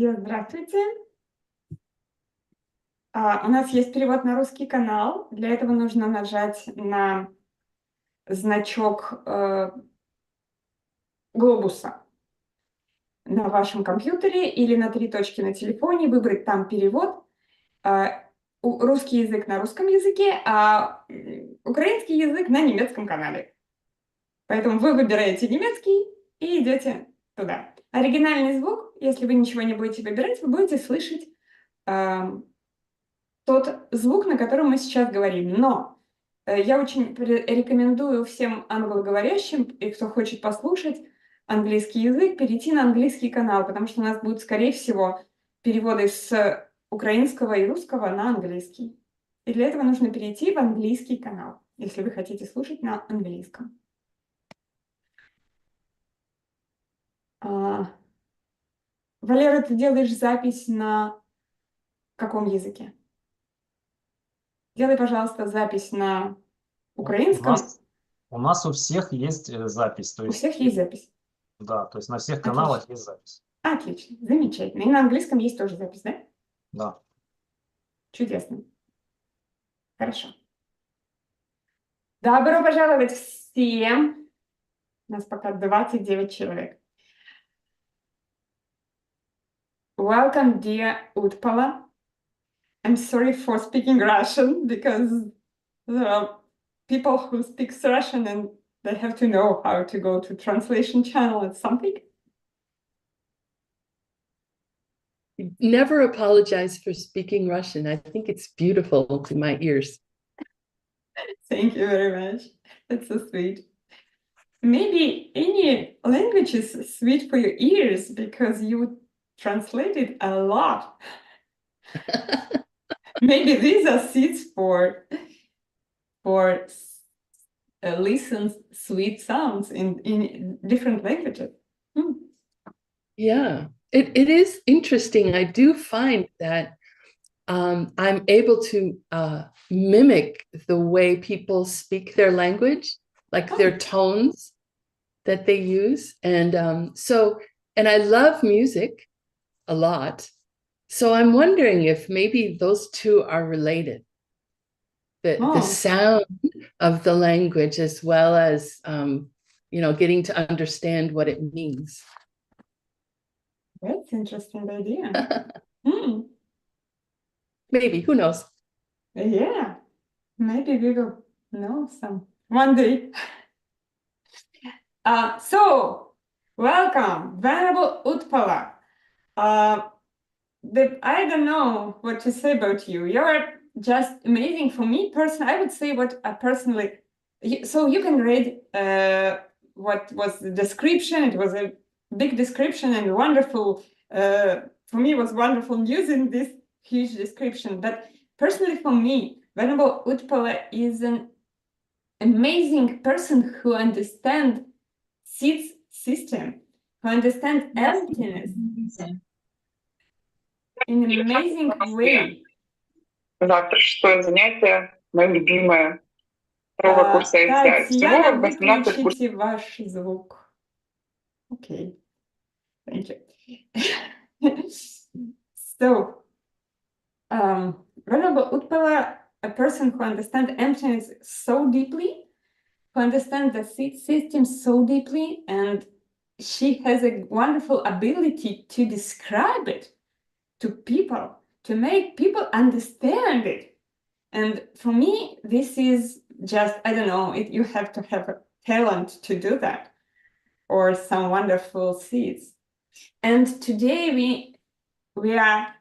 Здравствуйте. У нас есть перевод на русский канал. Для этого нужно нажать на значок глобуса на вашем компьютере или на 3 точки на телефоне, выбрать там перевод. Русский язык на русском языке, а украинский язык на немецком канале. Поэтому вы выбираете немецкий и идете туда. Оригинальный звук, если вы ничего не будете выбирать, вы будете слышать тот звук, на котором мы сейчас говорим. Но я очень рекомендую всем англоговорящим, и кто хочет послушать английский язык, перейти на английский канал, потому что у нас будут, скорее всего, переводы с украинского и русского на английский. И для этого нужно перейти в английский канал, если вы хотите слушать на английском. Валера, ты делаешь запись на каком языке? Делай, пожалуйста, запись на украинском. У нас у всех есть запись. То У есть, всех есть запись? Да, то есть на всех Отлично. каналах есть запись. Отлично, замечательно. И на английском есть тоже запись, да? Да. Чудесно. Хорошо. Добро пожаловать всем. У нас пока 29 человек. Welcome, dear Utpala. I'm sorry for speaking Russian because there are people who speak Russian and they have to know how to go to translation channel and something. Never apologize for speaking Russian. I think it's beautiful to my ears. Thank you very much. That's so sweet. Maybe any language is sweet for your ears because you translated a lot. Maybe these are seeds for listen sweet sounds in different languages. Yeah, it is interesting. I do find that I'm able to mimic the way people speak their language, like their tones that they use. And and I love music a lot. So I'm wondering if maybe those two are related. The sound of the language as well as, getting to understand what it means. That's an interesting idea. Maybe, who knows? Yeah, maybe we will know some one day. So, welcome, Venerable Utpala. I don't know what to say about you. You're just amazing. For me personally, I would say what I personally... So you can read what was the description. It was a big description and wonderful. For me, it was wonderful news in this huge description. But personally for me, Venerable Utpala is an amazing person who understands seed system, who understands emptiness in an amazing way. Завтра 6-е занятие, мое любимое. Второго курса ИТ. Татьяна, выключите ваш звук. Okay. Thank you. So, Venerable Utpala, a person who understands emptiness so deeply, who understands the seed system so deeply, and she has a wonderful ability to describe it to people, to make people understand it. And for me, this is just, I don't know, you have to have a talent to do that, or some wonderful seeds. And today we are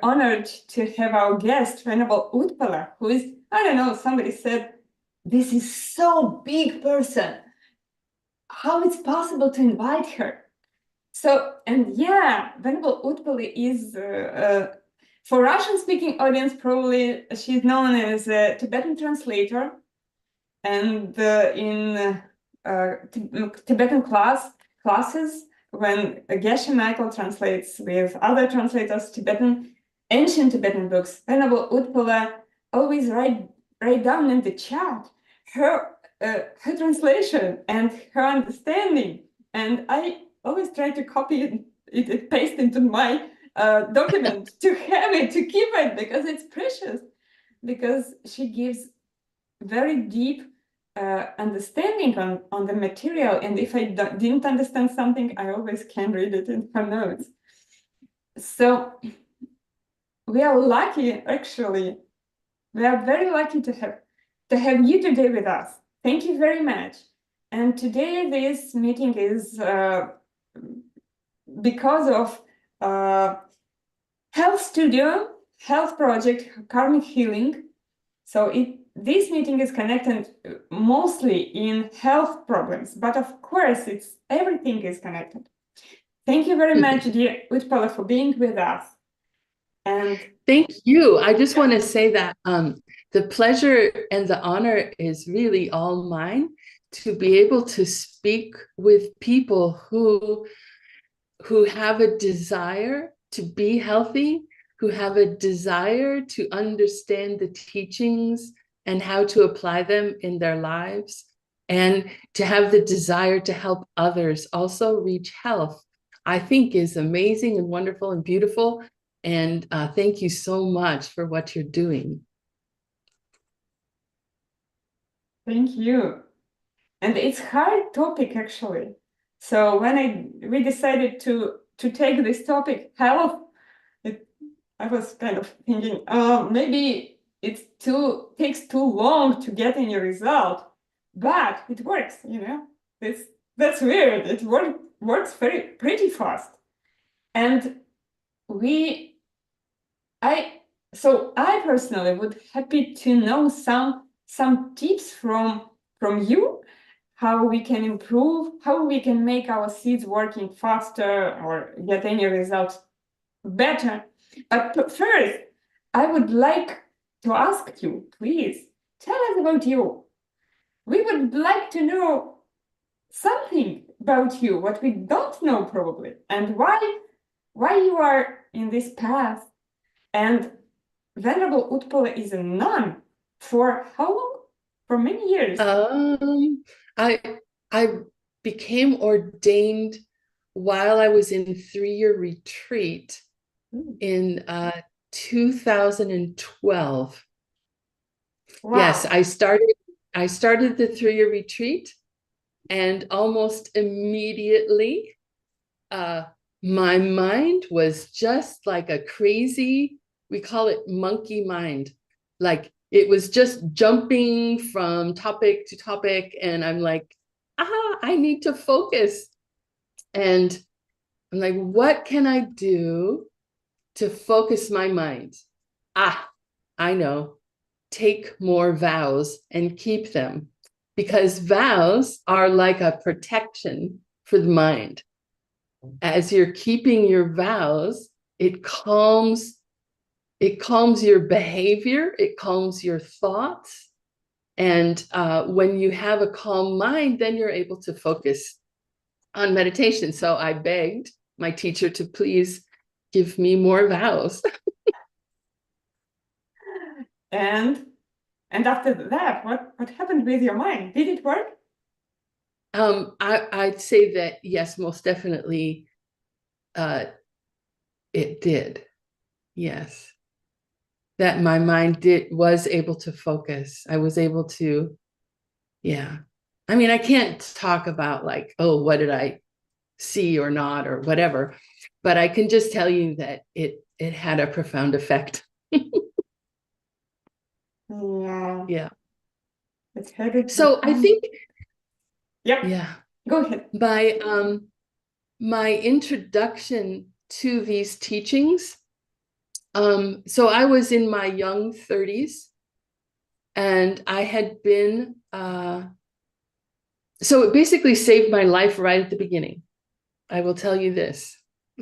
honored to have our guest, Venerable Utpala, who is, I don't know, somebody said, this is so big person. How it's possible to invite her? So, and yeah, Venerable Utpala is, for Russian-speaking audience, probably she's known as a Tibetan translator. And in Tibetan classes, when Geshe Michael translates with other translators ancient Tibetan books, Venerable Utpala always write down in the chat her translation and her understanding. And I always try to copy it paste into my document, to have it, to keep it, because it's precious, because she gives very deep understanding on the material. And if I didn't understand something, I always can read it in her notes. So we are lucky, actually. We are very lucky to have you today with us. Thank you very much. And today this meeting is because of Health Studio, Health Project, Karmic Healing. So this meeting is connected mostly in health problems, but of course everything is connected. Thank you very much, dear Utpala, for being with us. And thank you. I just want to say that the pleasure and the honor is really all mine to be able to speak with people who have a desire to be healthy, who have a desire to understand the teachings and how to apply them in their lives, and to have the desire to help others also reach health, I think is amazing and wonderful and beautiful. And thank you so much for what you're doing. thank you. And it's a hard topic, actually. So when we decided to take this topic, health, I was kind of thinking, maybe it takes too long to get any result, but it works, you know. That's weird. It works pretty fast, and I personally would happy to know some tips from you, how we can improve, how we can make our seeds working faster or get any results better. But first, I would like to ask you, please, tell us about you. We would like to know something about you, what we don't know probably, and why you are in this path. And Venerable Utpala is a nun for how long? For many years. I became ordained while I was in 3-year retreat in 2012. Wow. Yes, I started the 3-year retreat, and almost immediately my mind was just like a crazy, we call it monkey mind. Like it was just jumping from topic to topic, and I'm like, I need to focus. And I'm like, what can I do to focus my mind? I know, take more vows and keep them, because vows are like a protection for the mind. As you're keeping your vows, it calms your behavior, it calms your thoughts. And when you have a calm mind, then you're able to focus on meditation. So I begged my teacher to please give me more vows. And after that, what happened with your mind? Did it work? I'd say that yes, most definitely it did. Yes. That my mind was able to focus. I was able to, yeah. I mean, I can't talk about like, oh, what did I see or not or whatever, but I can just tell you that it had a profound effect. Yeah. Yeah. It's headed. So I think, yep. yeah. Go ahead. My introduction to these teachings. So I was in my young 30s, and I had been, so it basically saved my life right at the beginning. I will tell you this,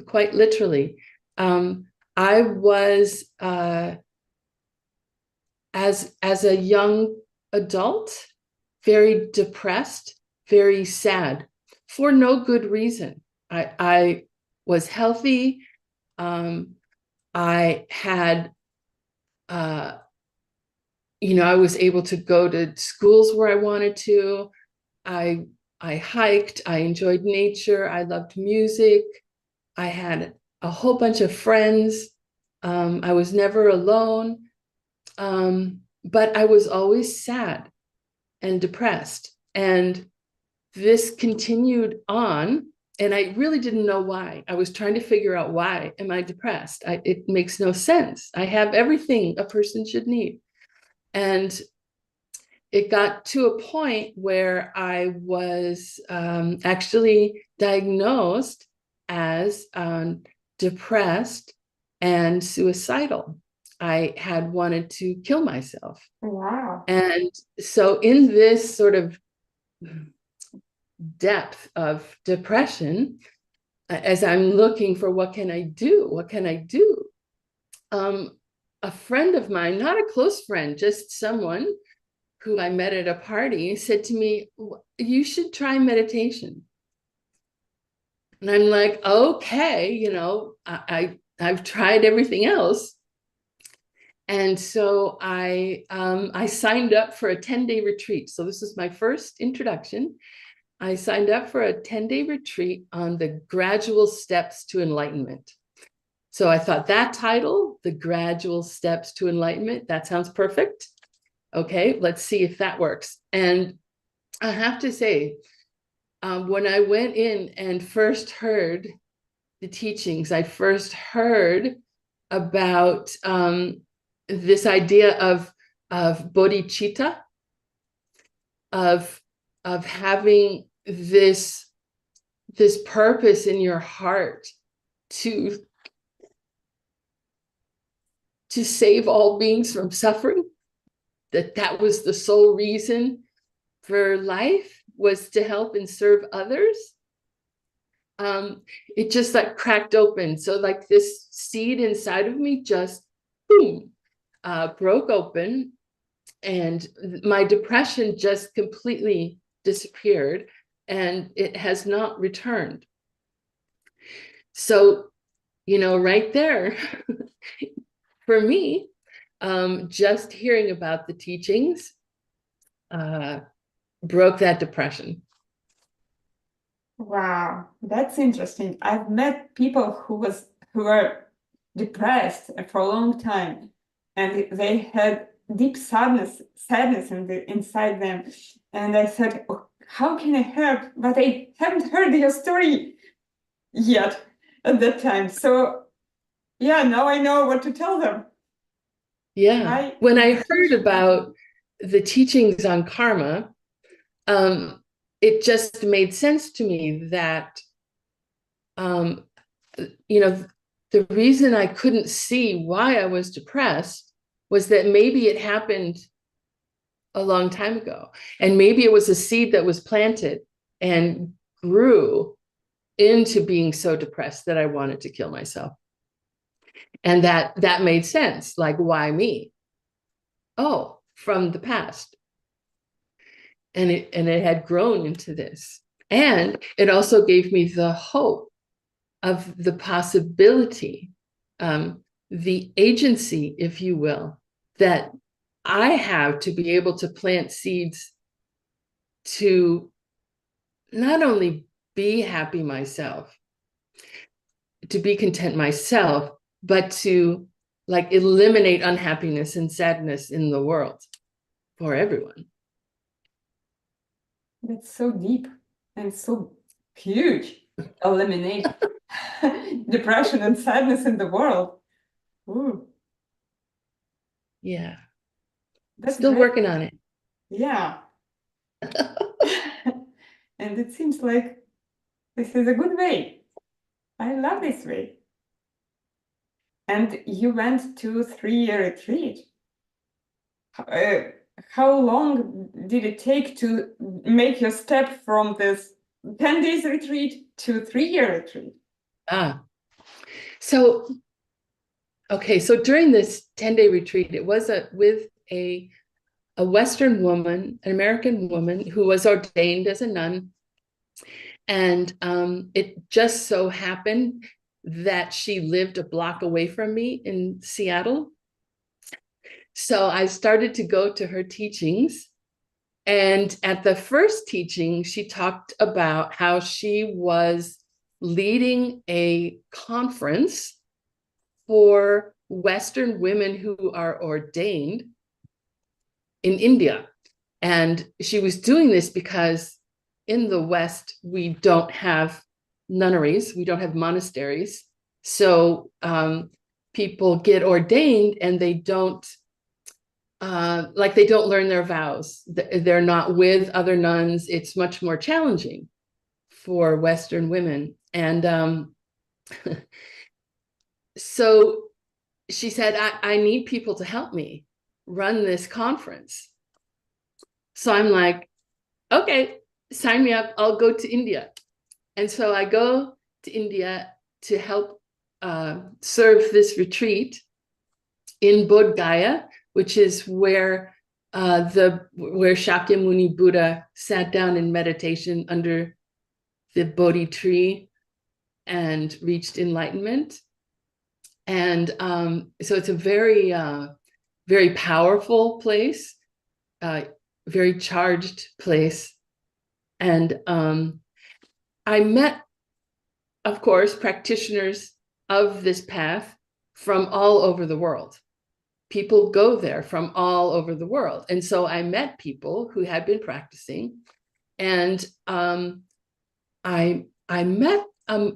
quite literally. I was, as a young adult, very depressed, very sad, for no good reason. I was healthy. I had, I was able to go to schools where I wanted to. I hiked, I enjoyed nature, I loved music. I had a whole bunch of friends. I was never alone, but I was always sad and depressed. And this continued on, and I really didn't know why. I was trying to figure out, why am I depressed? It makes no sense. I have everything a person should need. And it got to a point where I was actually diagnosed as depressed and suicidal. I had wanted to kill myself. Wow. And so in this sort of depth of depression, as I'm looking for what can I do? What can I do? A friend of mine, not a close friend, just someone who I met at a party, said to me, you should try meditation. And I'm like, okay, you know, I've tried everything else. And so I signed up for a 10-day retreat. So this is my first introduction. I signed up for a 10-day retreat on the gradual steps to enlightenment. So I thought that title, The Gradual Steps to Enlightenment, that sounds perfect. Okay, let's see if that works. And I have to say, when I went in and first heard the teachings, I first heard about this idea of bodhicitta, of having this purpose in your heart to save all beings from suffering, that was the sole reason for life, was to help and serve others. It just like cracked open. So like this seed inside of me just boom, broke open, and my depression just completely disappeared, and it has not returned. So, you know, right there, for me, just hearing about the teachings broke that depression. Wow, that's interesting. I've met people who were depressed for a long time, and they had deep sadness inside them. And I said, "Oh, how can I help?" But I haven't heard your story yet at that time. So yeah, now I know what to tell them. Yeah. When I heard about the teachings on karma, it just made sense to me that, you know, the reason I couldn't see why I was depressed was that maybe it happened a long time ago. And maybe it was a seed that was planted and grew into being so depressed that I wanted to kill myself. And that made sense. Like, why me? Oh, from the past. And it had grown into this. And it also gave me the hope of the possibility, the agency, if you will, that I have to be able to plant seeds to not only be happy myself, to be content myself, but to like eliminate unhappiness and sadness in the world for everyone. That's so deep and so huge. Eliminate depression and sadness in the world. Ooh. Yeah. That's Still great. working on it. Yeah. And it seems like this is a good way. I love this way. And you went to 3-year retreat. How long did it take to make your step from this 10 days retreat to 3-year retreat? So during this 10-day retreat, it was with a Western woman, an American woman who was ordained as a nun. And it just so happened that she lived a block away from me in Seattle. So I started to go to her teachings. And at the first teaching, she talked about how she was leading a conference for Western women who are ordained in India. And she was doing this because in the West, we don't have nunneries, we don't have monasteries. So people get ordained and they don't learn their vows. They're not with other nuns. It's much more challenging for Western women. And so she said, I need people to help me run this conference. So I'm like, okay, sign me up. I'll go to India. And so I go to India to help serve this retreat in Bodh Gaya, which is where Shakyamuni Buddha sat down in meditation under the Bodhi tree and reached enlightenment. And so it's a very, very powerful place, very charged place. And I met, of course, practitioners of this path from all over the world. People go there from all over the world. And so I met people who had been practicing, and I met a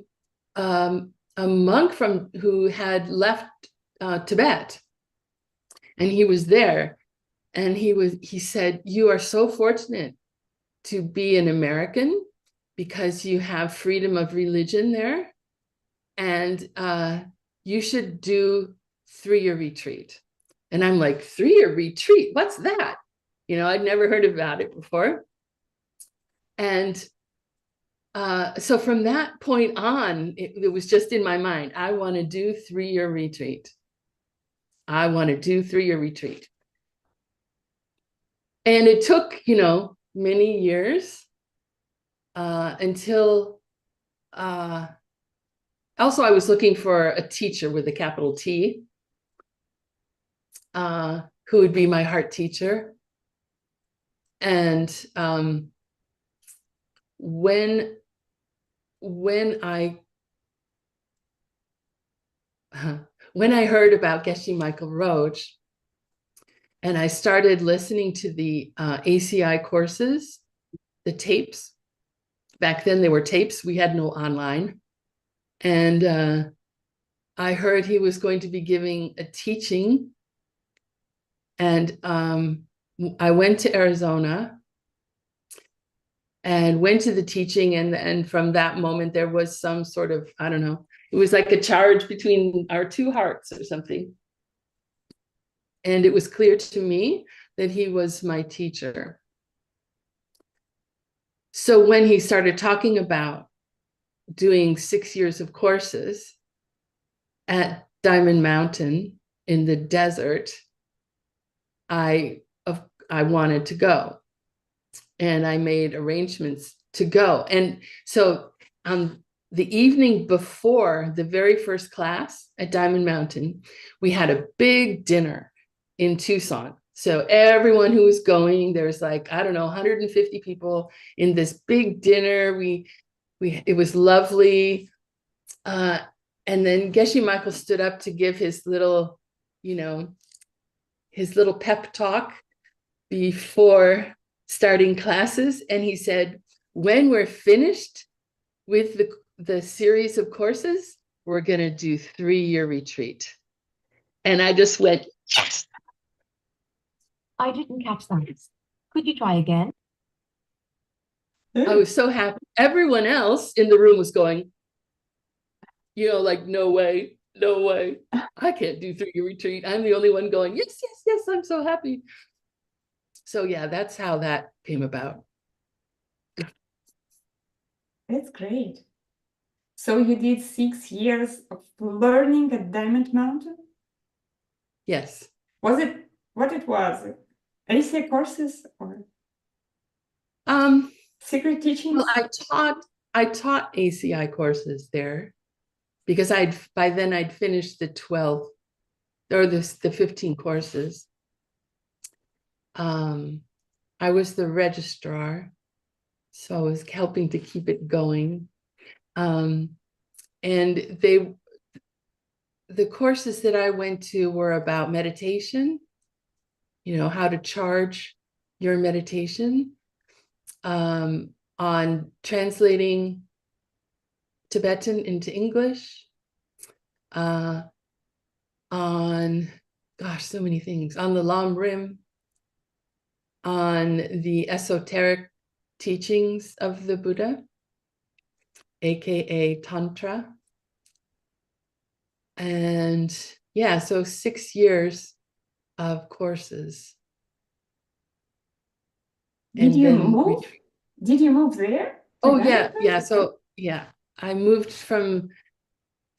monk who had left Tibet, and he was there, and he said, "You are so fortunate to be an American because you have freedom of religion there, and you should do 3-year retreat." And I'm like, 3-year retreat? What's that? I'd never heard about it before. And so from that point on, it was just in my mind, I want to do 3-year retreat. I want to do 3-year retreat. And it took, many years until, also I was looking for a teacher with a capital T, who would be my heart teacher. And when I heard about Geshe Michael Roach, and I started listening to the ACI courses, the tapes. Back then they were tapes, we had no online. And I heard he was going to be giving a teaching. And I went to Arizona and went to the teaching. And from that moment, there was some sort of, I don't know, it was like a charge between our two hearts or something. And it was clear to me that he was my teacher. So when he started talking about doing 6 years of courses at Diamond Mountain in the desert, I wanted to go, and I made arrangements to go. And so on the evening before the very first class at Diamond Mountain, we had a big dinner in Tucson. So everyone who was going, there's like, I don't know, 150 people in this big dinner. It was lovely. And then Geshe Michael stood up to give his little, his little pep talk before starting classes. And he said, when we're finished with the series of courses, we're going to do 3-year retreat. And I just went, yes. I didn't catch that. Could you try again? I was so happy. Everyone else in the room was going, like, no way, no way. I can't do 3-year retreat. I'm the only one going, yes, yes, yes, I'm so happy. So yeah, that's how that came about. That's great. So you did 6 years of learning at Diamond Mountain? Yes. Was it what it was? ACI courses or secret teachings? Well, I taught ACI courses there because by then I'd finished the 12 or the 15 courses. I was the registrar, so I was helping to keep it going. And the courses that I went to were about meditation, how to charge your meditation, on translating Tibetan into English, on, gosh, so many things, on the Lam Rim, on the esoteric teachings of the Buddha, aka Tantra. And yeah, so 6 years of courses. Did you move? Did you move there? Oh yeah. So yeah, I moved from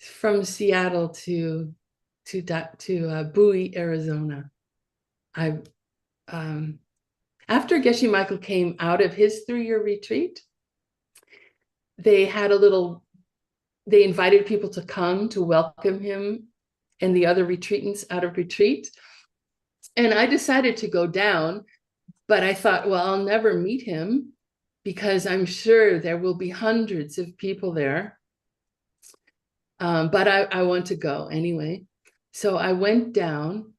Seattle to Bowie, Arizona. After Geshe Michael came out of his 3-year retreat, they invited people to come to welcome him and the other retreatants out of retreat. And I decided to go down, but I thought, well, I'll never meet him because I'm sure there will be hundreds of people there. But I want to go anyway. So I went down,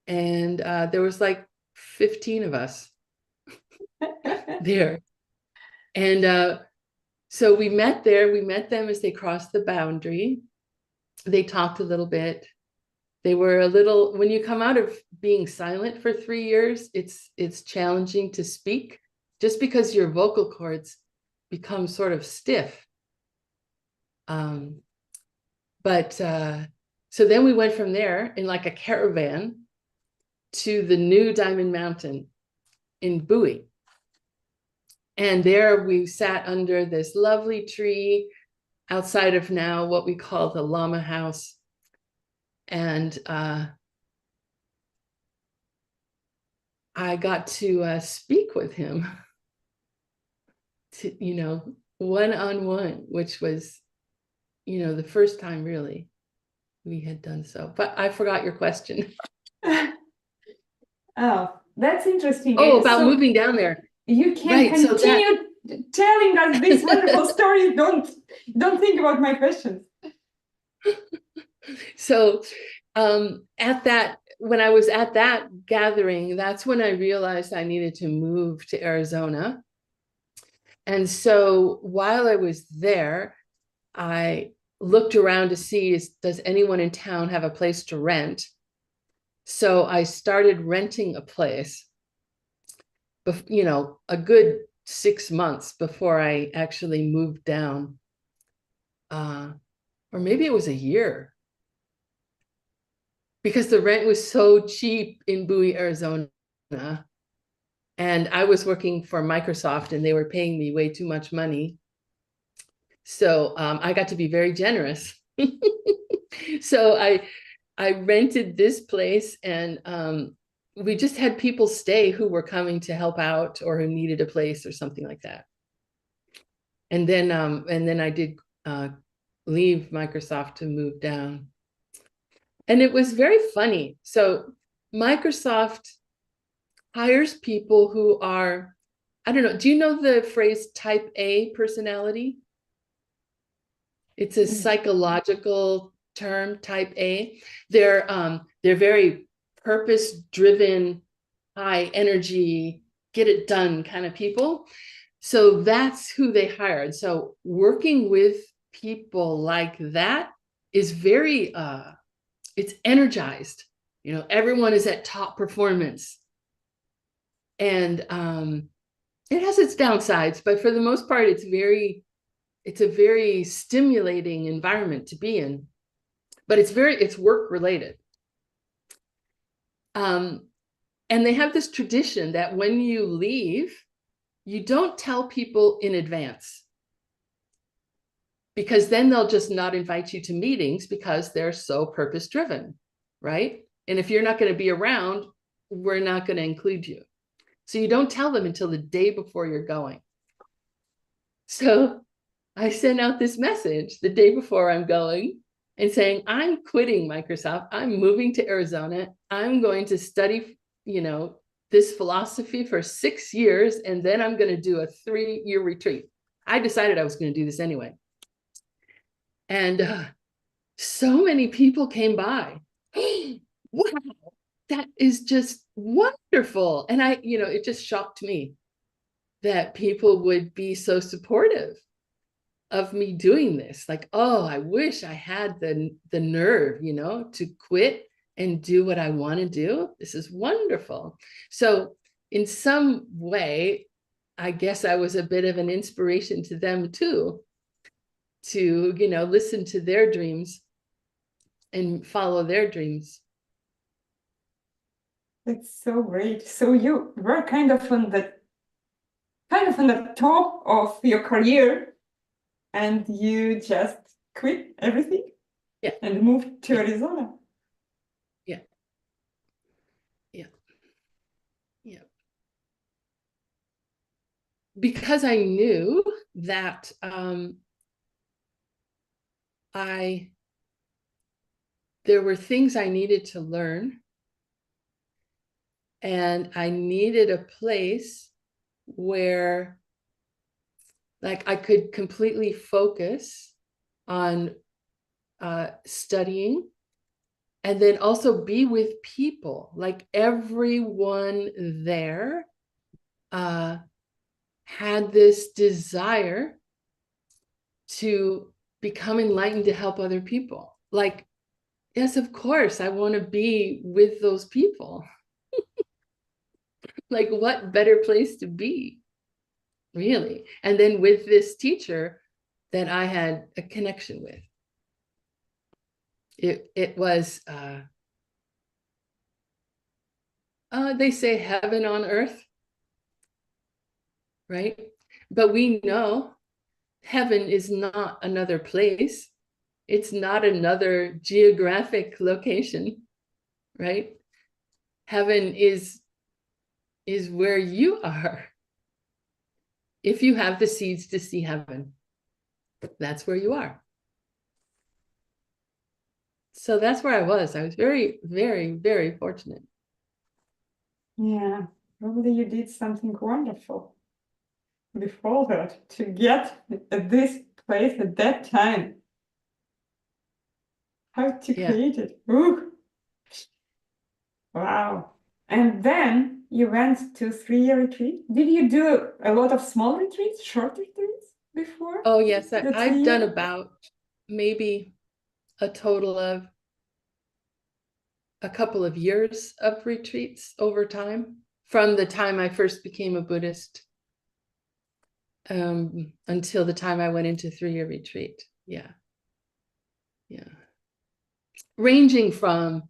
and there was like 15 of us there. And so we met there. We met them as they crossed the boundary. They talked a little bit. They were a little, when you come out of being silent for 3 years, it's challenging to speak just because your vocal cords become sort of stiff. So then we went from there in like a caravan to the new Diamond Mountain in Bowie. And there we sat under this lovely tree outside of now what we call the Lama House. And I got to speak with him, one-on-one, which was, the first time really we had done so. But I forgot your question. Oh, that's interesting. Oh, about moving down there. You can continue telling us these wonderful stories. Don't think about my questions. So when I was at that gathering, that's when I realized I needed to move to Arizona. And so while I was there, I looked around to see, does anyone in town have a place to rent? So I started renting a place, a good 6 months before I actually moved down. Or maybe it was a year, because the rent was so cheap in Bowie, Arizona. And I was working for Microsoft and they were paying me way too much money. So I got to be very generous. So I rented this place, and we just had people stay who were coming to help out or who needed a place or something like that. And then I did leave Microsoft to move down. And it was very funny. So Microsoft hires people who are, I don't know, do you know the phrase type A personality? It's a psychological term, type A. They're very purpose-driven, high energy, get it done kind of people. So that's who they hired. So working with people like that is very, it's energized. Everyone is at top performance. And it has its downsides, but for the most part, it's a very stimulating environment to be in. But it's work related. And they have this tradition that when you leave, you don't tell people in advance, because then they'll just not invite you to meetings because they're so purpose driven, right? And if you're not going to be around, we're not going to include you. So you don't tell them until the day before you're going. So I sent out this message the day before I'm going and saying, I'm quitting Microsoft. I'm moving to Arizona. I'm going to study, this philosophy for 6 years, and then I'm going to do a 3-year retreat. I decided I was going to do this anyway. And so many people came by. Wow, that is just wonderful. And it just shocked me that people would be so supportive of me doing this. Like, oh, I wish I had the nerve, to quit and do what I want to do. This is wonderful. So in some way, I guess I was a bit of an inspiration to them too, to, listen to their dreams and follow their dreams. That's so great. So you were kind of on the top of your career, and you just quit everything, Yeah, and moved to Arizona. yeah, yeah, yeah. Because I knew that there were things I needed to learn, and I needed a place where I could completely focus on studying, and then also be with people. Like everyone there had this desire to become enlightened, to help other people. Like, yes, of course, I want to be with those people. Like, what better place to be, really? And then with this teacher that I had a connection with. It was, they say heaven on earth, right? But we know heaven is not another place. It's not another geographic location, right? Heaven is where you are. If you have the seeds to see heaven, that's where you are. So that's where I was. I was very, very, very fortunate. Yeah, probably you did something wonderful before that to get at this place at that time. How to create it. Ooh. Wow. And then you went to 3-year retreat. Did you do a lot of small retreats, short retreats before? Oh, yes. I've done about maybe a total of a couple of years of retreats over time, from the time I first became a Buddhist until the time I went into 3-year retreat. Yeah. Yeah. Ranging from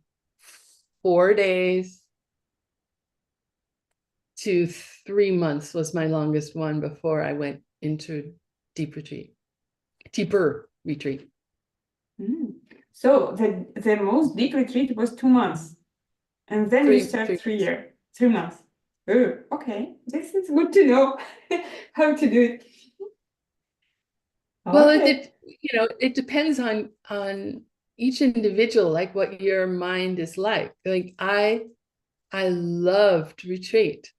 4 days to 3 months was my longest one before I went into deeper retreat. So the most deep retreat was 2 months, and then you start 3 months. Oh, okay, this is good to know how to do it. Well, it depends on each individual, like what your mind is like. Like I loved retreat.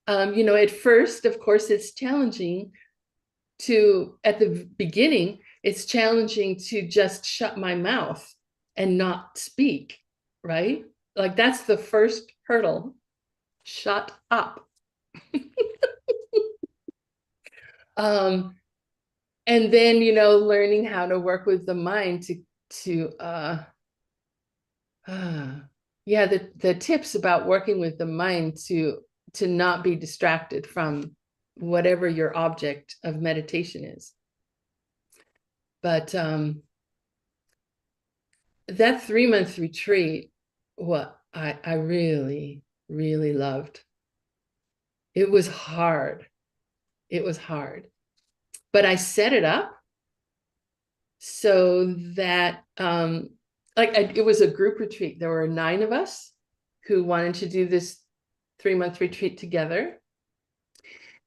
At first, of course, it's challenging at the beginning, it's challenging to just shut my mouth and not speak, right? Like that's the first hurdle. Shut up. And then, learning how to work with the mind the tips about working with the mind to not be distracted from whatever your object of meditation is. But that 3-month retreat, what I really, really loved. It was hard. It was hard. But I set it up so that it was a group retreat. There were 9 of us who wanted to do this 3-month retreat together.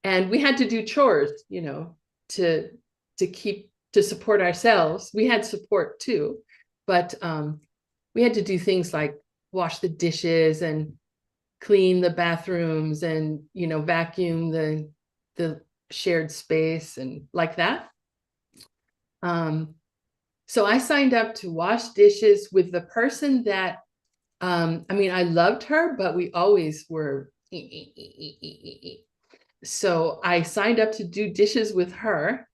And we had to do chores, to support ourselves. We had support too, but we had to do things like wash the dishes and clean the bathrooms and, vacuum the shared space and like that. So I signed up to wash dishes with the person that, I mean, I loved her, but we always were. So I signed up to do dishes with her.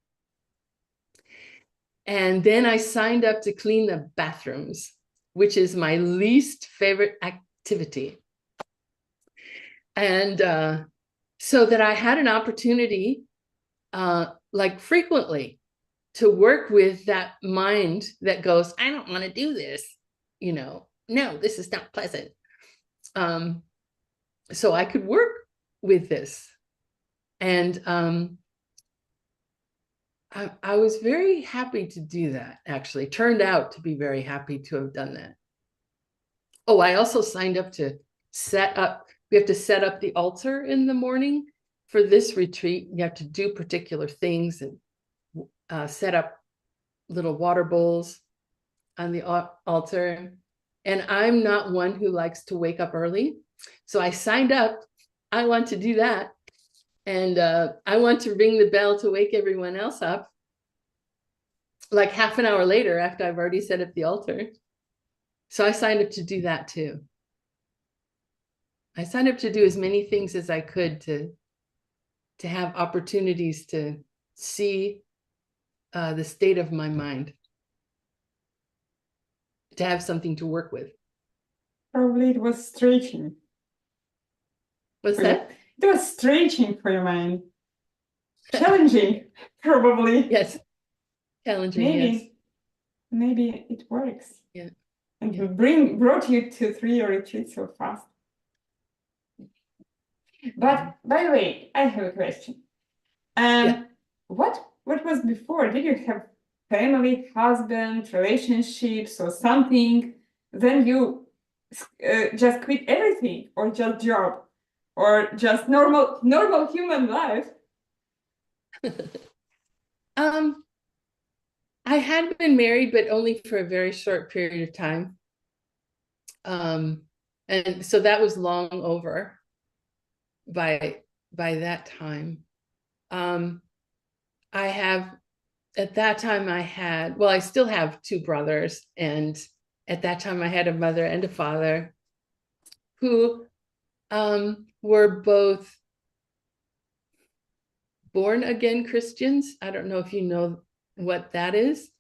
And then I signed up to clean the bathrooms, which is my least favorite activity. And so that I had an opportunity, like frequently, to work with that mind that goes, I don't want to do this, you know, no, this is not pleasant. So I could work with this. And I was very happy to do that, actually. Turned out to be very happy to have done that. Oh, I also signed up to set up, we have to set up the altar in the morning for this retreat. You have to do particular things and set up little water bowls on the altar. And I'm not one who likes to wake up early. So I signed up. I want to do that. And I want to ring the bell to wake everyone else up, like half an hour later after I've already set up the altar. So I signed up to do that too. I signed up to do as many things as I could to have opportunities to see the state of my mind, to have something to work with. Probably it was stretching. What's that? It was stretching for your mind. Challenging, probably. Yes. Challenging, yes. Maybe it works. Yeah. And Yeah. brought you to 3 retreats so fast. But by the way, I have a question. Yeah. What was before? Did you have family, husband, relationships, or something? Then you just quit everything, or just job, or just normal human life? I had been married, but only for a very short period of time. And so that was long over by that time. At that time I had, well, I still have 2 brothers. And at that time I had a mother and a father who were both born again Christians. I don't know if you know what that is.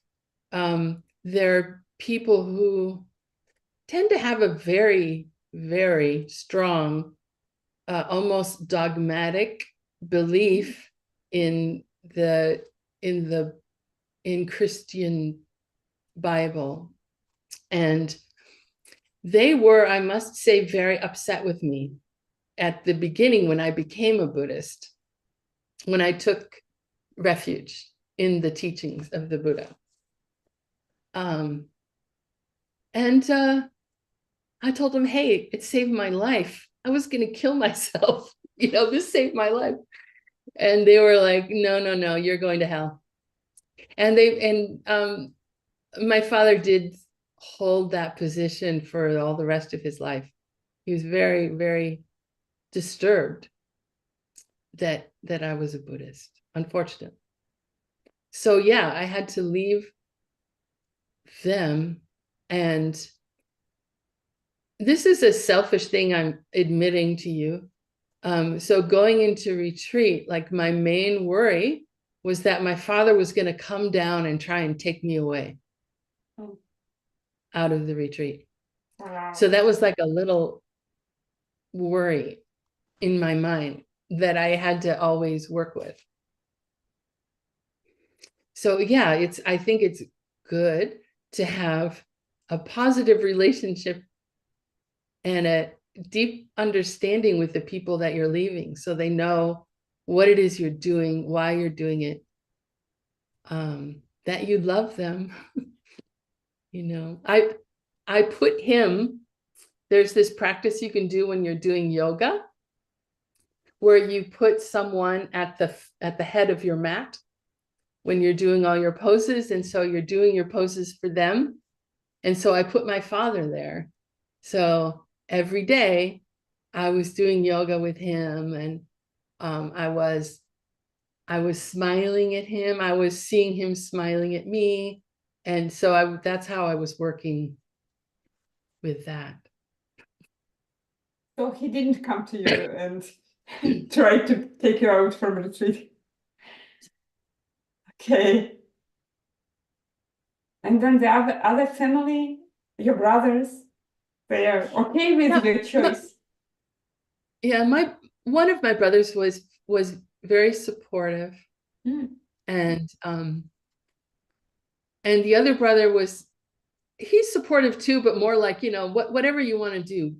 They're people who tend to have a very, very strong, almost dogmatic belief in Christian Bible. And they were, I must say, very upset with me at the beginning when I became a Buddhist, when I took refuge in the teachings of the Buddha. I told them, hey, it saved my life. I was going to kill myself. You know, this saved my life. And they were like, no, you're going to hell. And my father did hold that position for all the rest of his life. He was very, very disturbed that I was a Buddhist, unfortunately. So yeah, I had to leave them. And this is a selfish thing I'm admitting to you. So going into retreat, like my main worry was that my father was going to come down and try and take me away out of the retreat. Wow. So that was like a little worry in my mind that I had to always work with. So yeah, I think it's good to have a positive relationship and a deep understanding with the people that you're leaving, so they know what it is you're doing, why you're doing it, that you love them. You know, I put him, there's this practice you can do when you're doing yoga, where you put someone at the head of your mat when you're doing all your poses. And so you're doing your poses for them. And so I put my father there. So every day I was doing yoga with him, and I was I was smiling at him. I was seeing him smiling at me. And so that's how I was working with that. So he didn't come to you and try to take you out from retreat. Okay. And then the other family, your brothers, they are okay with your choice. Yeah, one of my brothers was very supportive. And the other brother he's supportive too, but more like, whatever you want to do,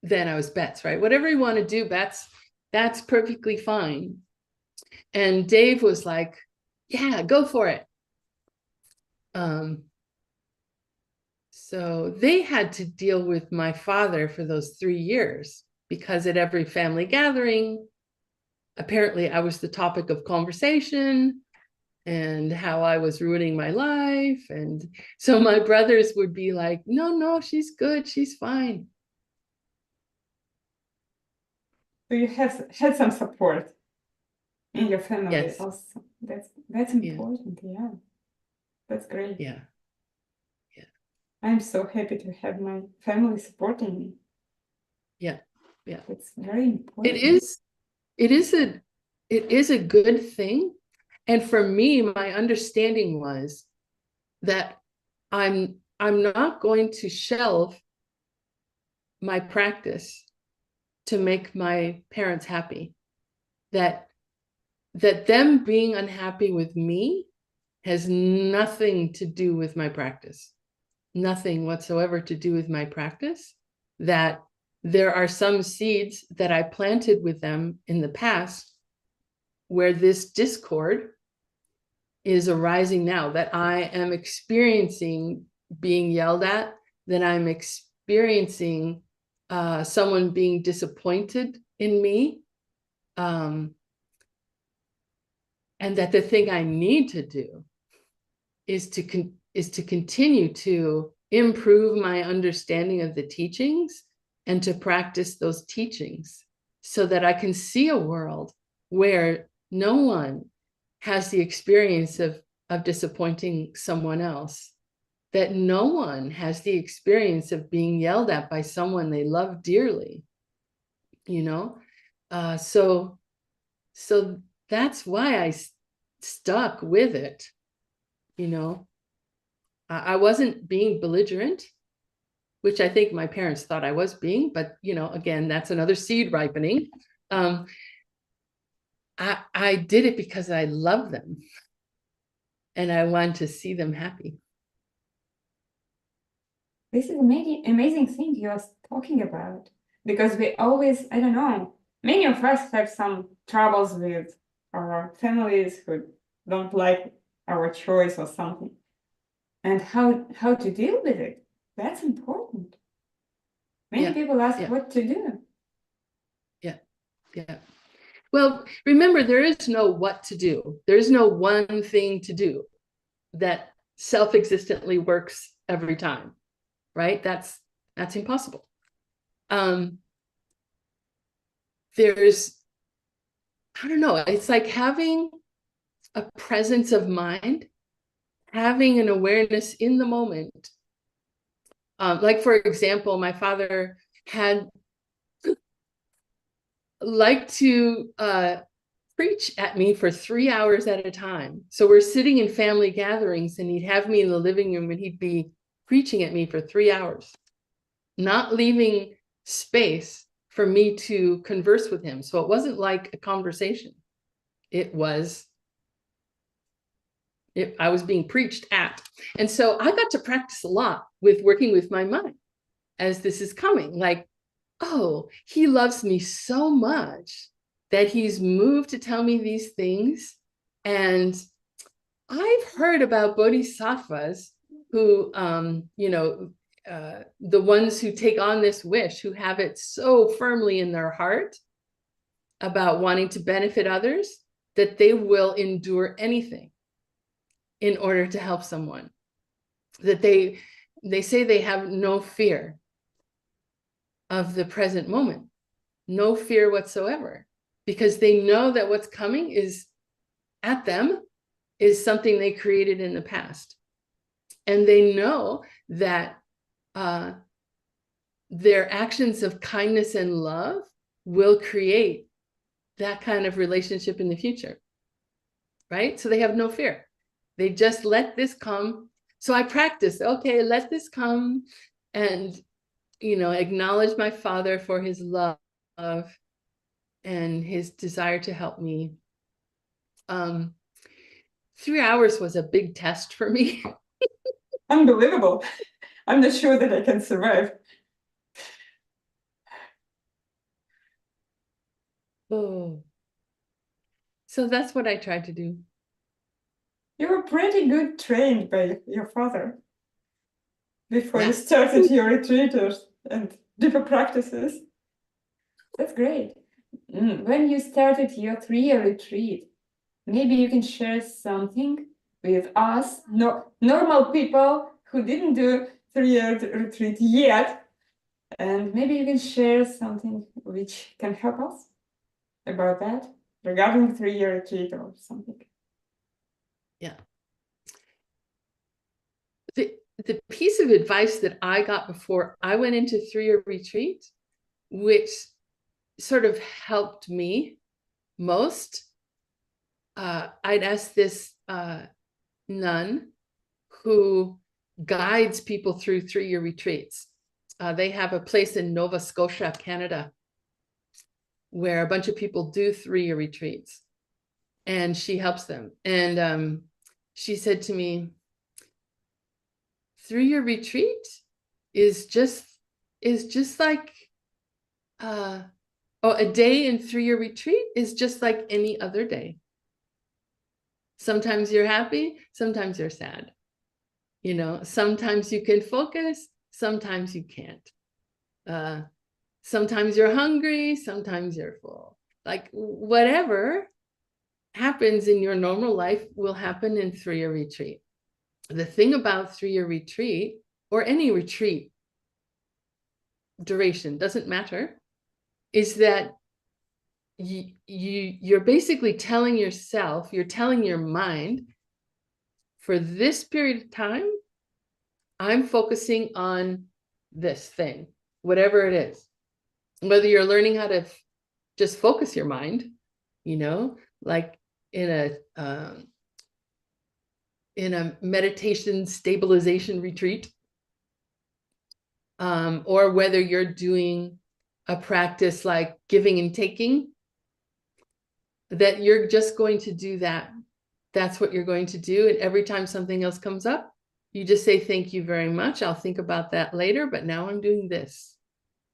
then I was Bets, right? Whatever you want to do, Bets, that's perfectly fine. And Dave was like, yeah, go for it. So they had to deal with my father for those 3 years, because at every family gathering, apparently I was the topic of conversation and how I was ruining my life. And so my brothers would be like, no, she's good, she's fine. So you have had some support in your family. Yes. Also. That's important. Yeah. That's great. Yeah. I'm so happy to have my family supporting me. Yeah. It's very important. It is a good thing. And for me, my understanding was that I'm not going to shelve my practice to make my parents happy. That them being unhappy with me has nothing to do with my practice. Nothing whatsoever to do with my practice. That there are some seeds that I planted with them in the past where this discord is arising now, that I am experiencing being yelled at, that I'm experiencing someone being disappointed in me, and that the thing I need to do is to continue to improve my understanding of the teachings and to practice those teachings so that I can see a world where no one has the experience of disappointing someone else, that no one has the experience of being yelled at by someone they love dearly, so that's why I stuck with it. I wasn't being belligerent, which I think my parents thought I was being, but again, that's another seed ripening. I did it because I love them and I want to see them happy. This is amazing thing you're talking about, because we always, I don't know, many of us have some troubles with our families who don't like our choice or something, and how to deal with it. That's important. Many people ask what to do. Yeah. Well, remember, there is no what to do. There's no one thing to do that self-existently works every time, right? That's impossible. There's, I don't know, it's like having a presence of mind, having an awareness in the moment. Like, for example, my father had liked to preach at me for 3 hours at a time. So we're sitting in family gatherings and he'd have me in the living room and he'd be preaching at me for 3 hours, not leaving space for me to converse with him. So it wasn't like a conversation. I was being preached at. And so I got to practice a lot with working with my mind as this is coming. Like, oh, he loves me so much that he's moved to tell me these things. And I've heard about bodhisattvas who, the ones who take on this wish, who have it so firmly in their heart about wanting to benefit others, that they will endure anything in order to help someone. That they say they have no fear of the present moment, no fear whatsoever, because they know that what's coming is at them is something they created in the past. And they know that their actions of kindness and love will create that kind of relationship in the future, right? So they have no fear. They just let this come. So I practice, okay, let this come and, you know, acknowledge my father for his love and his desire to help me. 3 hours was a big test for me. Unbelievable. I'm not sure that I can survive. Oh. So that's what I tried to do. You were pretty good trained by your father before Yeah. you started your retreaters and deeper practices. That's great. When you started your 3-year retreat, maybe you can share something with us, normal people who didn't do 3-year retreat yet, and maybe you can share something which can help us about that regarding 3-year retreat or something. Yeah. The piece of advice that I got before I went into 3-year retreat, which sort of helped me most, I'd ask this nun who guides people through 3-year retreats. They have a place in Nova Scotia, Canada, where a bunch of people do 3-year retreats, and she helps them. And she said to me, 3-year retreat is just like a day in 3-year retreat is just like any other day. Sometimes you're happy, sometimes you're sad. You know, sometimes you can focus, sometimes you can't. Sometimes you're hungry, sometimes you're full. Like whatever happens in your normal life will happen in 3-year retreat. The thing about 3-year retreat, or any retreat duration, doesn't matter, is that you're basically telling yourself, you're telling your mind, for this period of time, I'm focusing on this thing, whatever it is. Whether you're learning how to just focus your mind, you know, like in a meditation stabilization retreat, or whether you're doing a practice like giving and taking, that you're just going to do that. That's what you're going to do. And every time something else comes up, you just say, thank you very much. I'll think about that later, but now I'm doing this.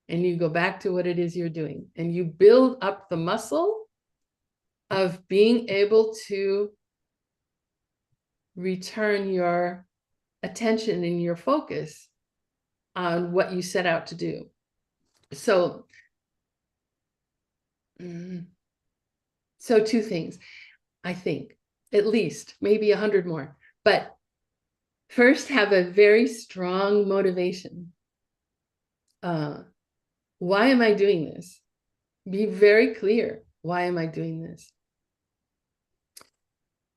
And you go back to what it is you're doing. And you build up the muscle of being able to return your attention and your focus on what you set out to do. So 2 things, I think, at least, maybe 100 more. But first, have a very strong motivation. Why am I doing this? Be very clear. Why am I doing this?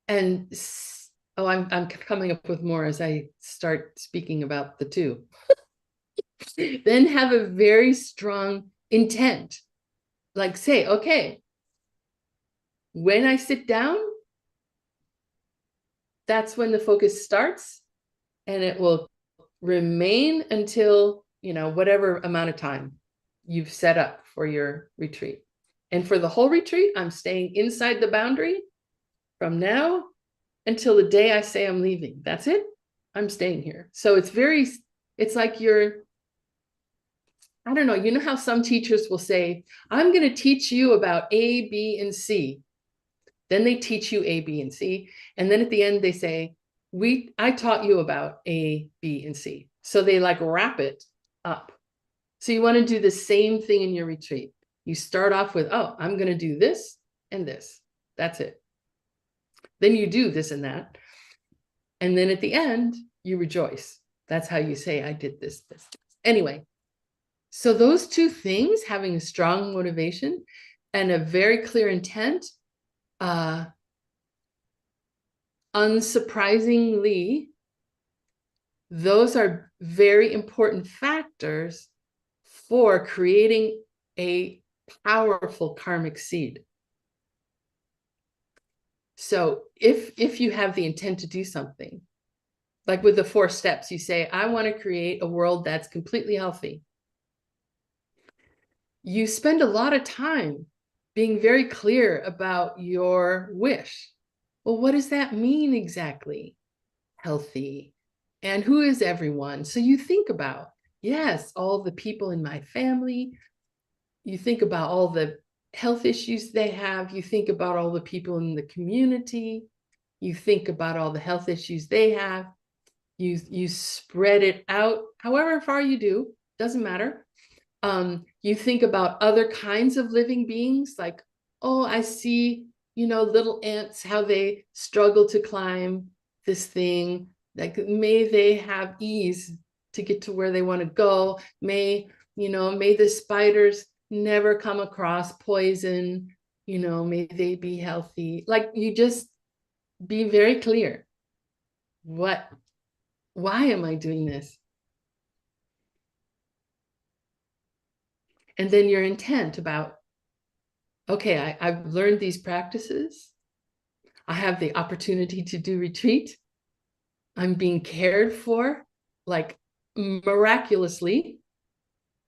And I'm coming up with more as I start speaking about the 2. Then have a very strong intent. Like say, okay, when I sit down, that's when the focus starts, and it will remain until, you know, whatever amount of time you've set up for your retreat. And for the whole retreat, I'm staying inside the boundary from now until the day I say I'm leaving. That's it. I'm staying here. So it's like you're, I don't know, you know how some teachers will say, I'm going to teach you about A, B, and C. Then they teach you A, B, and C. And then at the end, they say, I taught you about A, B, and C. So they like wrap it up. So you want to do the same thing in your retreat. You start off with, oh, I'm going to do this and this. That's it. Then you do this and that. And then at the end, you rejoice. That's how you say, I did this. Anyway, so those 2 things, having a strong motivation and a very clear intent, unsurprisingly, those are very important factors for creating a powerful karmic seed. So if you have the intent to do something, like with the 4 steps, you say, I want to create a world that's completely healthy. You spend a lot of time being very clear about your wish. Well, what does that mean exactly? Healthy. And who is everyone? So you think about, yes, all the people in my family. You think about all the health issues they have. You think about all the people in the community. You think about all the health issues they have. You spread it out, however far you do, doesn't matter. You think about other kinds of living beings, like, oh, I see, little ants, how they struggle to climb this thing. Like, may they have ease to get to where they want to go. May the spiders never come across poison. May they be healthy. Like, you just be very clear. Why am I doing this? And then your intent about, okay, I've learned these practices. I have the opportunity to do retreat. I'm being cared for, like, miraculously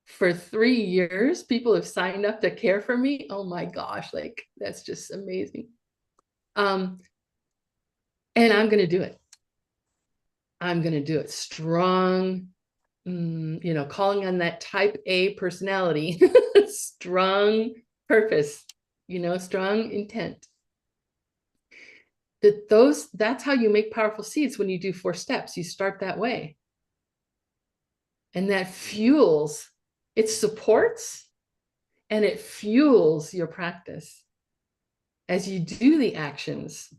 for 3 years. People have signed up to care for me. Oh my gosh, like, that's just amazing. And I'm going to do it. I'm going to do it strong, calling on that type A personality, strong purpose, strong intent. That's how you make powerful seeds. When you do 4 steps, you start that way. And that fuels, it supports and it fuels your practice as you do the actions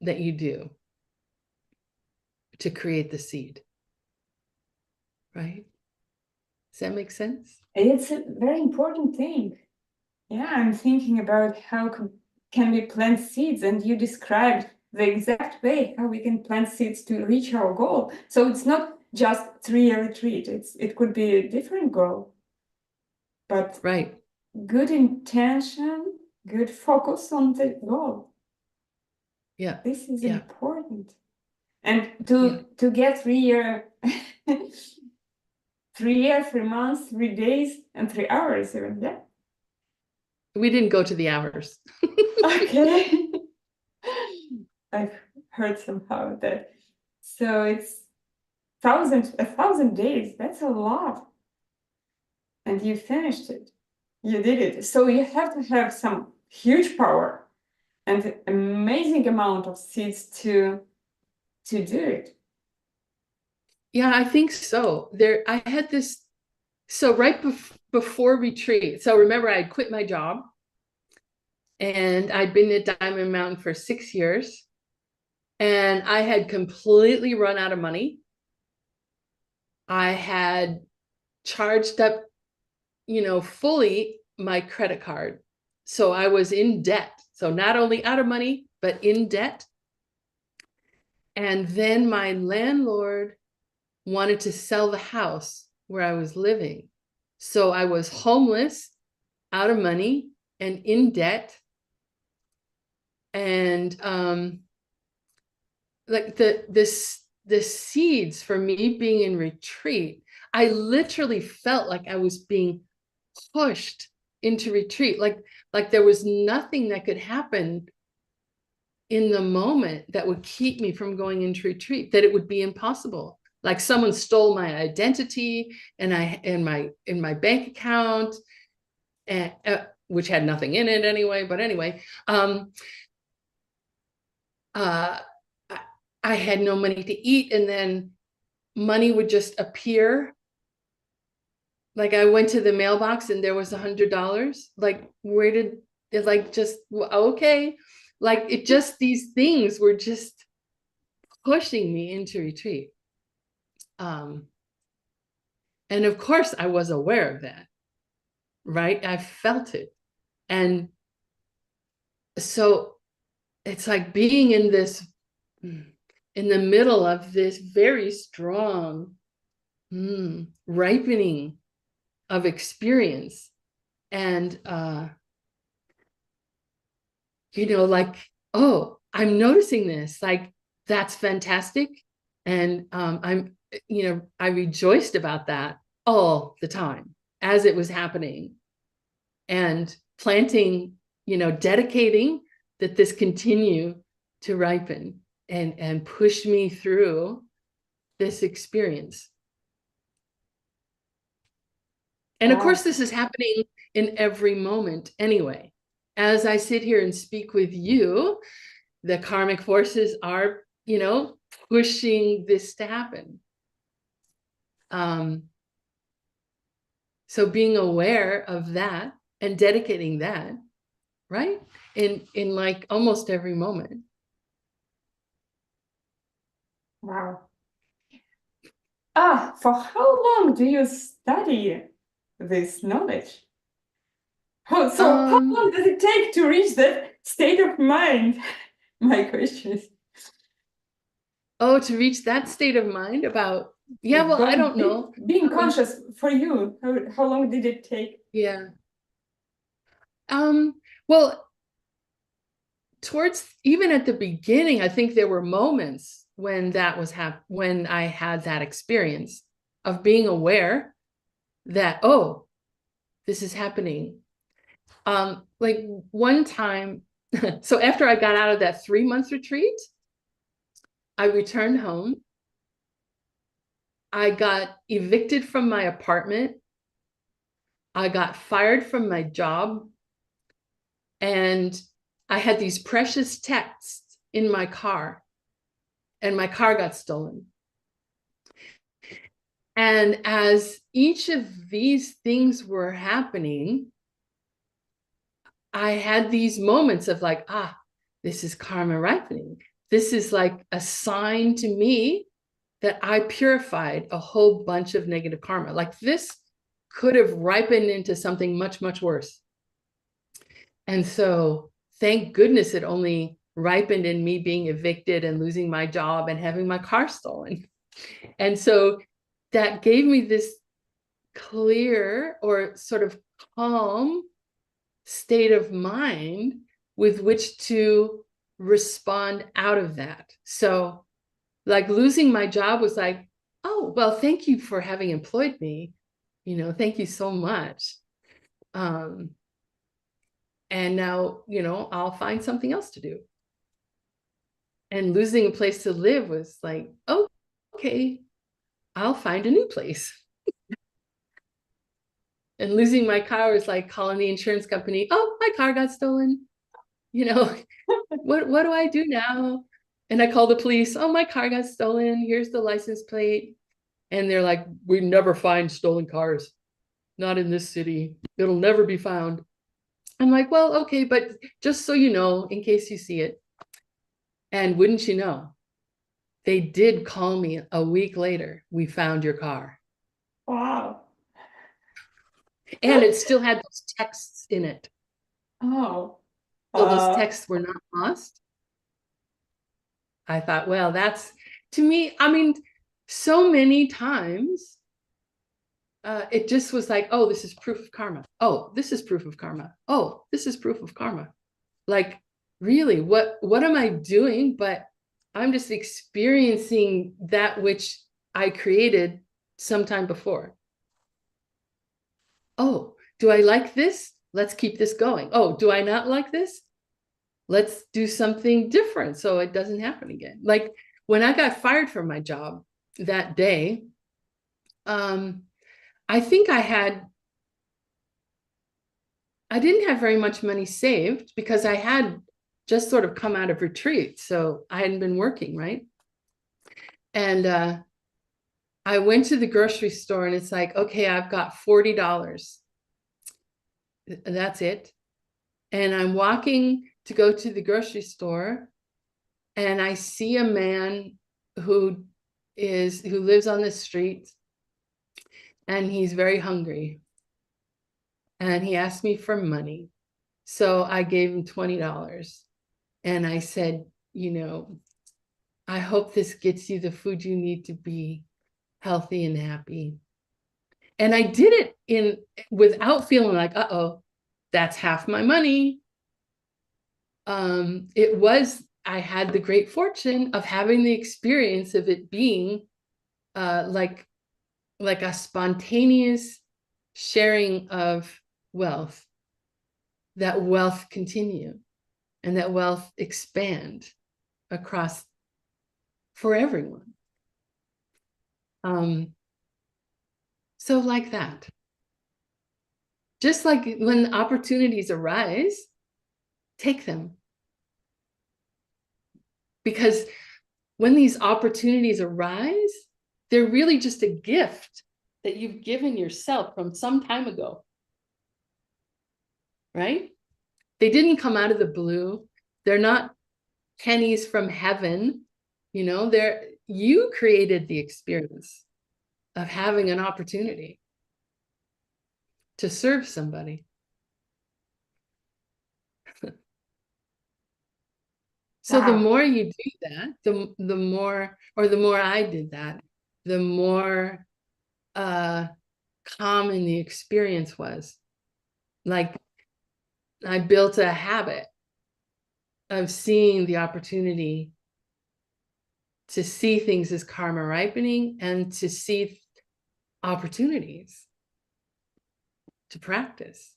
that you do to create the seed. Right? Does that make sense? It's a very important thing. Yeah, I'm thinking about how can we plant seeds, and you described the exact way how we can plant seeds to reach our goal. So it's not just 3-year retreat. It could be a different goal. But right. Good intention, good focus on the goal. Yeah. This is Yeah. important. And to get 3 year 3 months, 3 days, and 3 hours even, yeah. We didn't go to the hours. Okay. I've heard somehow that. So it's 1,000 days. That's a lot. And you finished it. You did it. So you have to have some huge power and amazing amount of seeds to do it. Yeah, I think so. I had this, so right before retreat. So remember, I quit my job and I'd been at Diamond Mountain for 6 years and I had completely run out of money. I had charged up, fully my credit card. So I was in debt. So not only out of money, but in debt. And then my landlord wanted to sell the house where I was living. So I was homeless, out of money, and in debt. And like the seeds for me being in retreat, I literally felt like I was being pushed into retreat. Like there was nothing that could happen in the moment that would keep me from going into retreat, that it would be impossible. Like someone stole my identity and in my bank account, and which had nothing in it anyway. But anyway, I had no money to eat, and then money would just appear. Like I went to the mailbox and there was $100. Like, where did it, like, just, okay. Like it just, these things were just pushing me into retreat. And of course I was aware of that, right? I felt it. And so it's like being in this in the middle of this very strong ripening of experience. And, you know, like, oh, I'm noticing this, like, that's fantastic. And you know, I rejoiced about that all the time as it was happening, and planting, you know, dedicating that this continue to ripen and push me through this experience. And of course, this is happening in every moment anyway. As I sit here and speak with you, the karmic forces are, you know, pushing this to happen. So being aware of that and dedicating that, right? In like almost every moment. Wow. For how long do you study this knowledge? How long does it take to reach that state of mind? My question is. Oh, to reach that state of mind about, yeah, well, I don't know. Being conscious for you, how long did it take? Yeah. Well, towards, even at the beginning, I think there were moments when that was when I had that experience of being aware that, oh, this is happening. Like one time, so after I got out of that 3-month retreat, I returned home. I got evicted from my apartment. I got fired from my job. And I had these precious texts in my car, and my car got stolen. And as each of these things were happening, I had these moments of like, this is karma ripening. This is like a sign to me that I purified a whole bunch of negative karma. Like this could have ripened into something much, much worse. And so thank goodness it only ripened in me being evicted and losing my job and having my car stolen. And so that gave me this clear or sort of calm state of mind with which to respond out of that. So like losing my job was like, oh, well, thank you for having employed me. You know, thank you so much. And now, you know, I'll find something else to do. And losing a place to live was like, oh, okay, I'll find a new place. And losing my car was like calling the insurance company, oh, my car got stolen. You know, what do I do now? And I called the police, oh, my car got stolen. Here's the license plate. And they're like, we never find stolen cars. Not in this city. It'll never be found. I'm like, well, okay, but just so you know, in case you see it. And wouldn't you know, they did call me a week later. We found your car. Wow. And it still had those texts in it. Oh. So those texts were not lost. I thought, well, that's, to me, I mean, so many times, it just was like, oh, this is proof of karma. Oh, this is proof of karma. Oh, this is proof of karma. Like, really, what am I doing? But I'm just experiencing that which I created sometime before. Oh, do I like this? Let's keep this going. Oh, do I not like this? Let's do something different so it doesn't happen again. Like when I got fired from my job that day, I think I didn't have very much money saved because I had just sort of come out of retreat. So I hadn't been working, right? And I went to the grocery store and it's like, okay, I've got $40. That's it. And I'm walking to go to the grocery store and I see a man who lives on the street and he's very hungry. And he asked me for money. So I gave him $20. And I said, you know, I hope this gets you the food you need to be healthy and happy. And I did it without feeling like, uh-oh, that's half my money. I had the great fortune of having the experience of it being like a spontaneous sharing of wealth, that wealth continue and that wealth expand across for everyone. So like that. Just like when opportunities arise, take them. Because when these opportunities arise, they're really just a gift that you've given yourself from some time ago. Right? They didn't come out of the blue. They're not pennies from heaven. You know, you created the experience of having an opportunity to serve somebody. So the more you do that, the more I did that, the more common the experience was. Like, I built a habit of seeing the opportunity to see things as karma ripening and to see opportunities to practice.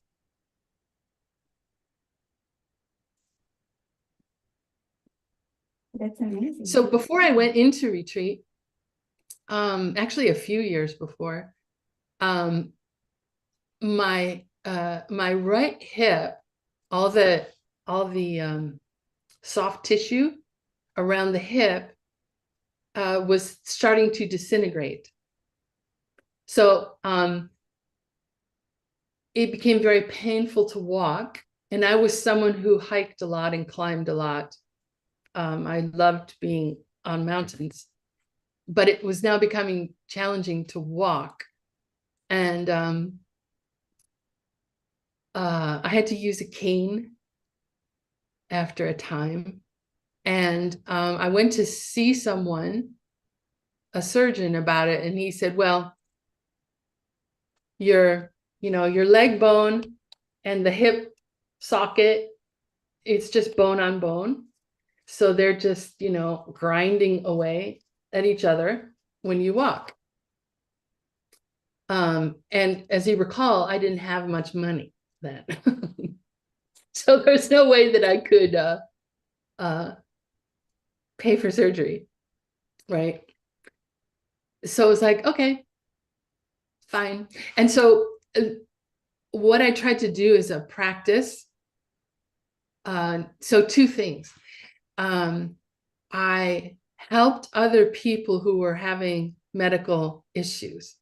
That's amazing. So before I went into retreat, actually a few years before, my right hip, all the soft tissue around the hip was starting to disintegrate. So it became very painful to walk. And I was someone who hiked a lot and climbed a lot. I loved being on mountains, but it was now becoming challenging to walk. And I had to use a cane after a time. And I went to see someone, a surgeon, about it. And he said, well, your leg bone and the hip socket, it's just bone on bone. So they're just, grinding away at each other when you walk. And as you recall, I didn't have much money then. So there's no way that I could pay for surgery, right? So it's like, okay, fine. And so what I tried to do is a practice. So two things. I helped other people who were having medical issues.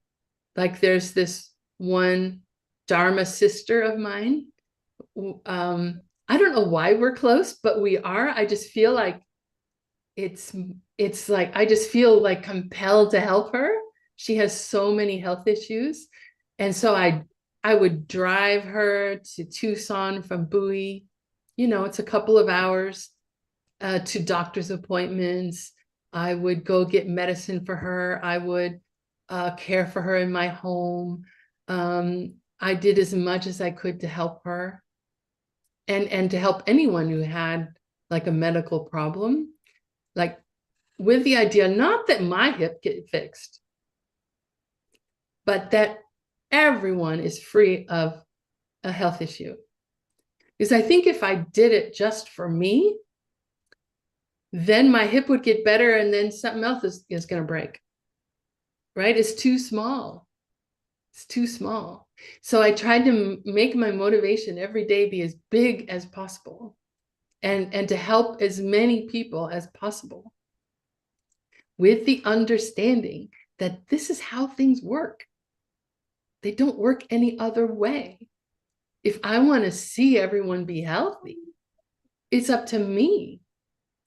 Like there's this one Dharma sister of mine. I don't know why we're close, but we are. I just feel like it's like, I just feel like compelled to help her. She has so many health issues. And so I would drive her to Tucson from Bowie. It's a couple of hours to doctor's appointments. I would go get medicine for her. I would care for her in my home. I did as much as I could to help her and to help anyone who had like a medical problem, like with the idea, not that my hip get fixed, but that everyone is free of a health issue. Because I think if I did it just for me, then my hip would get better and then something else is going to break, right? It's too small. It's too small. So I tried to make my motivation every day be as big as possible and to help as many people as possible with the understanding that this is how things work. They don't work any other way. If I want to see everyone be healthy, it's up to me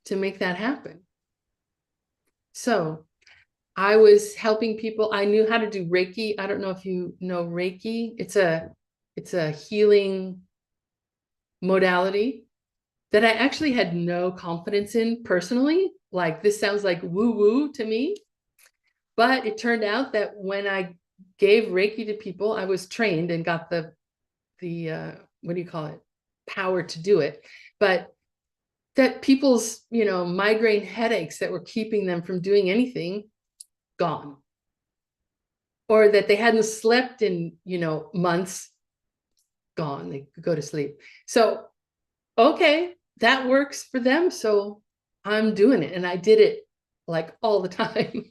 to make that happen. So I was helping people. I knew how to do Reiki. I don't know if you know Reiki. It's a healing modality that I actually had no confidence in personally. Like, this sounds like woo-woo to me. But it turned out that when I gave Reiki to people, I was trained and got the what do you call it? Power to do it. But that people's, migraine headaches that were keeping them from doing anything, gone. Or that they hadn't slept in, months, gone. They could go to sleep. So, okay, that works for them. So I'm doing it. And I did it like all the time,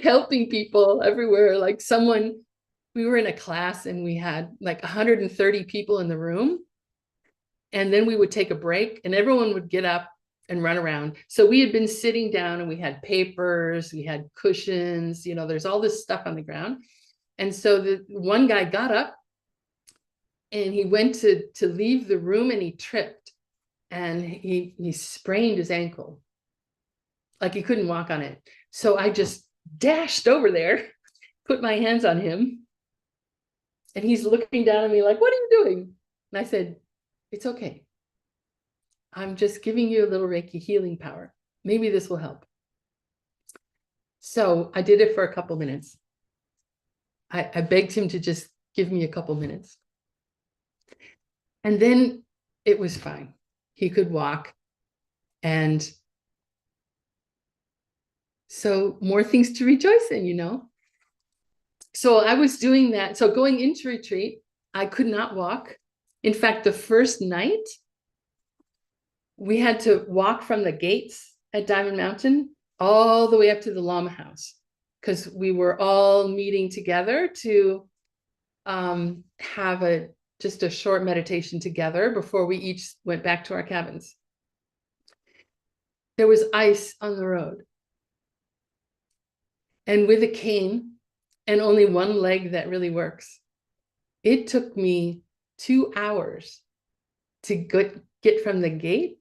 helping people everywhere. Like we were in a class and we had like 130 people in the room. And then we would take a break and everyone would get up and run around. So we had been sitting down and we had papers, we had cushions, there's all this stuff on the ground. And so the one guy got up and he went to leave the room and he tripped and he sprained his ankle. Like he couldn't walk on it. So I just dashed over there, put my hands on him. And he's looking down at me like, what are you doing? And I said, it's okay. I'm just giving you a little Reiki healing power. Maybe this will help. So I did it for a couple minutes. I begged him to just give me a couple minutes. And then it was fine. He could walk. And so more things to rejoice in, So I was doing that. So going into retreat, I could not walk. In fact, the first night, we had to walk from the gates at Diamond Mountain all the way up to the Lama house because we were all meeting together to have just a short meditation together before we each went back to our cabins. There was ice on the road. And with a cane and only one leg that really works, it took me 2 hours to get from the gate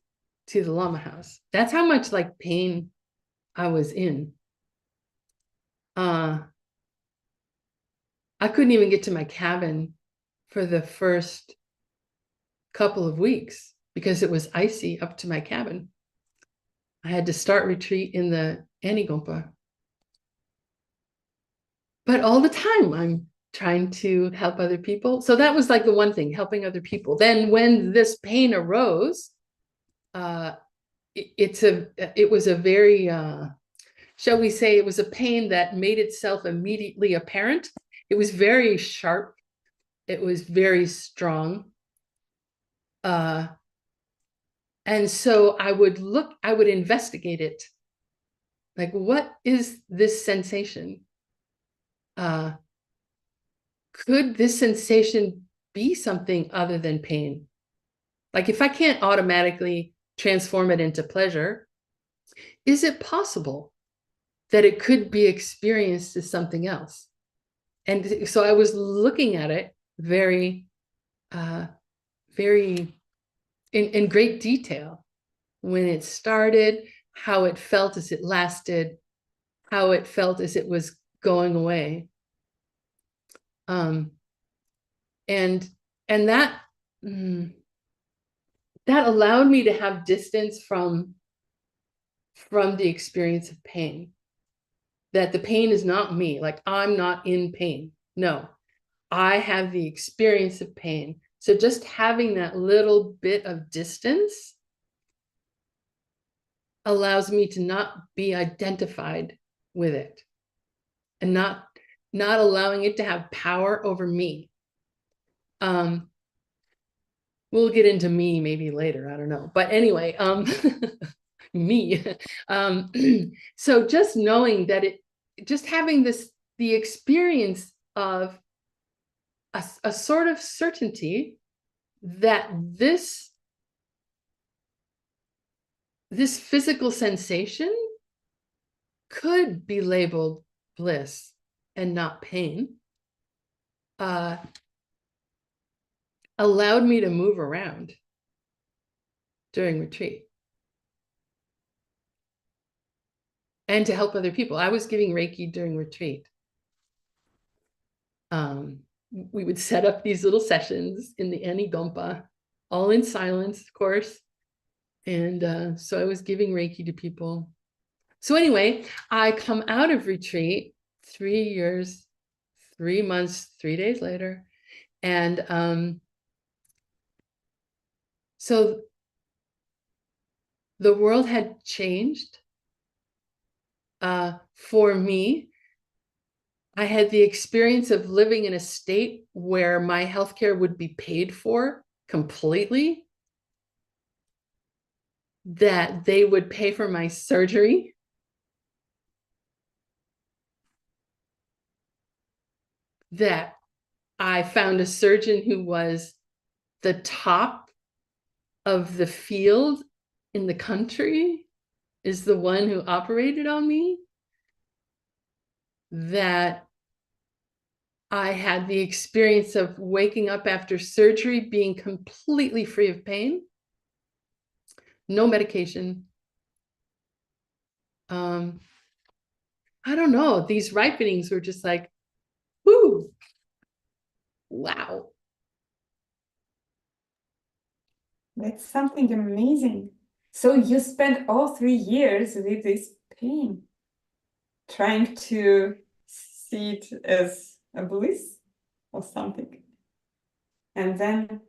to the Lama house. That's how much like pain I was in. I couldn't even get to my cabin for the first couple of weeks because it was icy up to my cabin. I had to start retreat in the Anigompa. But all the time I'm trying to help other people. So that was like the one thing, helping other people. Then when this pain arose, it was a very, shall we say, it was a pain that made itself immediately apparent. It was very sharp. It was very strong. And so I would investigate it. Like, what is this sensation? Could this sensation be something other than pain? Like, if I can't automatically transform it into pleasure, is it possible that it could be experienced as something else? And so I was looking at it very, very in great detail. When it started, how it felt as it lasted, how it felt as it was going away. And that allowed me to have distance from the experience of pain. That the pain is not me, like I'm not in pain. No, I have the experience of pain. So just having that little bit of distance allows me to not be identified with it and not allowing it to have power over me. We'll get into me maybe later, I don't know. But anyway, me. So just knowing that just having the experience of a sort of certainty that this physical sensation could be labeled bliss and not pain, allowed me to move around during retreat and to help other people. I was giving Reiki during retreat. We would set up these little sessions in the Anigompa, all in silence, of course. And so I was giving Reiki to people. So anyway, I come out of retreat 3 years, 3 months, 3 days later. And so the world had changed for me. I had the experience of living in a state where my healthcare would be paid for completely, that they would pay for my surgery, that I found a surgeon who was the top of the field in the country, is the one who operated on me, that I had the experience of waking up after surgery being completely free of pain, no medication. I don't know, these ripenings were just like, whoo, wow. That's something amazing. So you spent all 3 years with this pain, trying to see it as a bliss or something. And then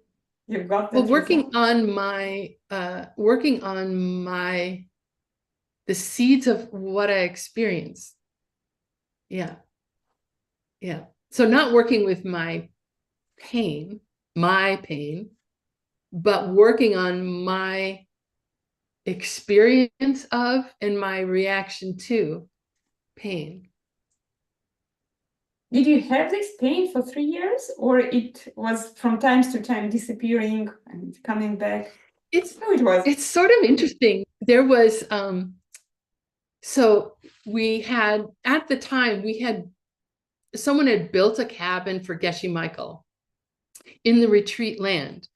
you got that Well, working result. on the seeds of what I experienced. Yeah. Yeah. So not working with my pain, but working on my experience of and my reaction to pain. Did you have this pain for 3 years, or it was from time to time disappearing and coming back? How it was? It's sort of interesting. There was so we had, at the time, someone had built a cabin for Geshe Michael in the retreat land.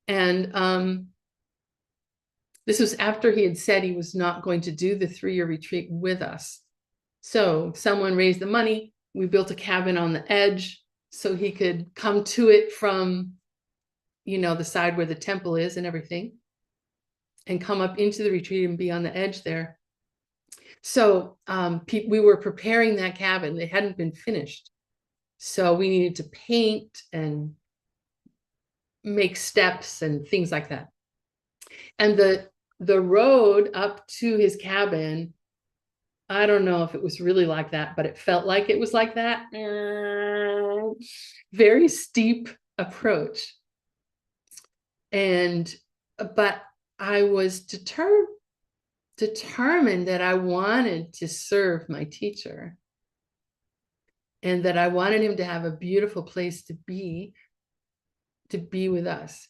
And this was after he had said he was not going to do the 3-year retreat with us. So someone raised the money. We built a cabin on the edge so he could come to it from, the side where the temple is and everything, and come up into the retreat and be on the edge there. So we were preparing that cabin. They hadn't been finished. So we needed to paint and make steps and things like that. And the road up to his cabin, I don't know if it was really like that, but it felt like it was like that. Very steep approach. But I was determined that I wanted to serve my teacher, and that I wanted him to have a beautiful place to be with us.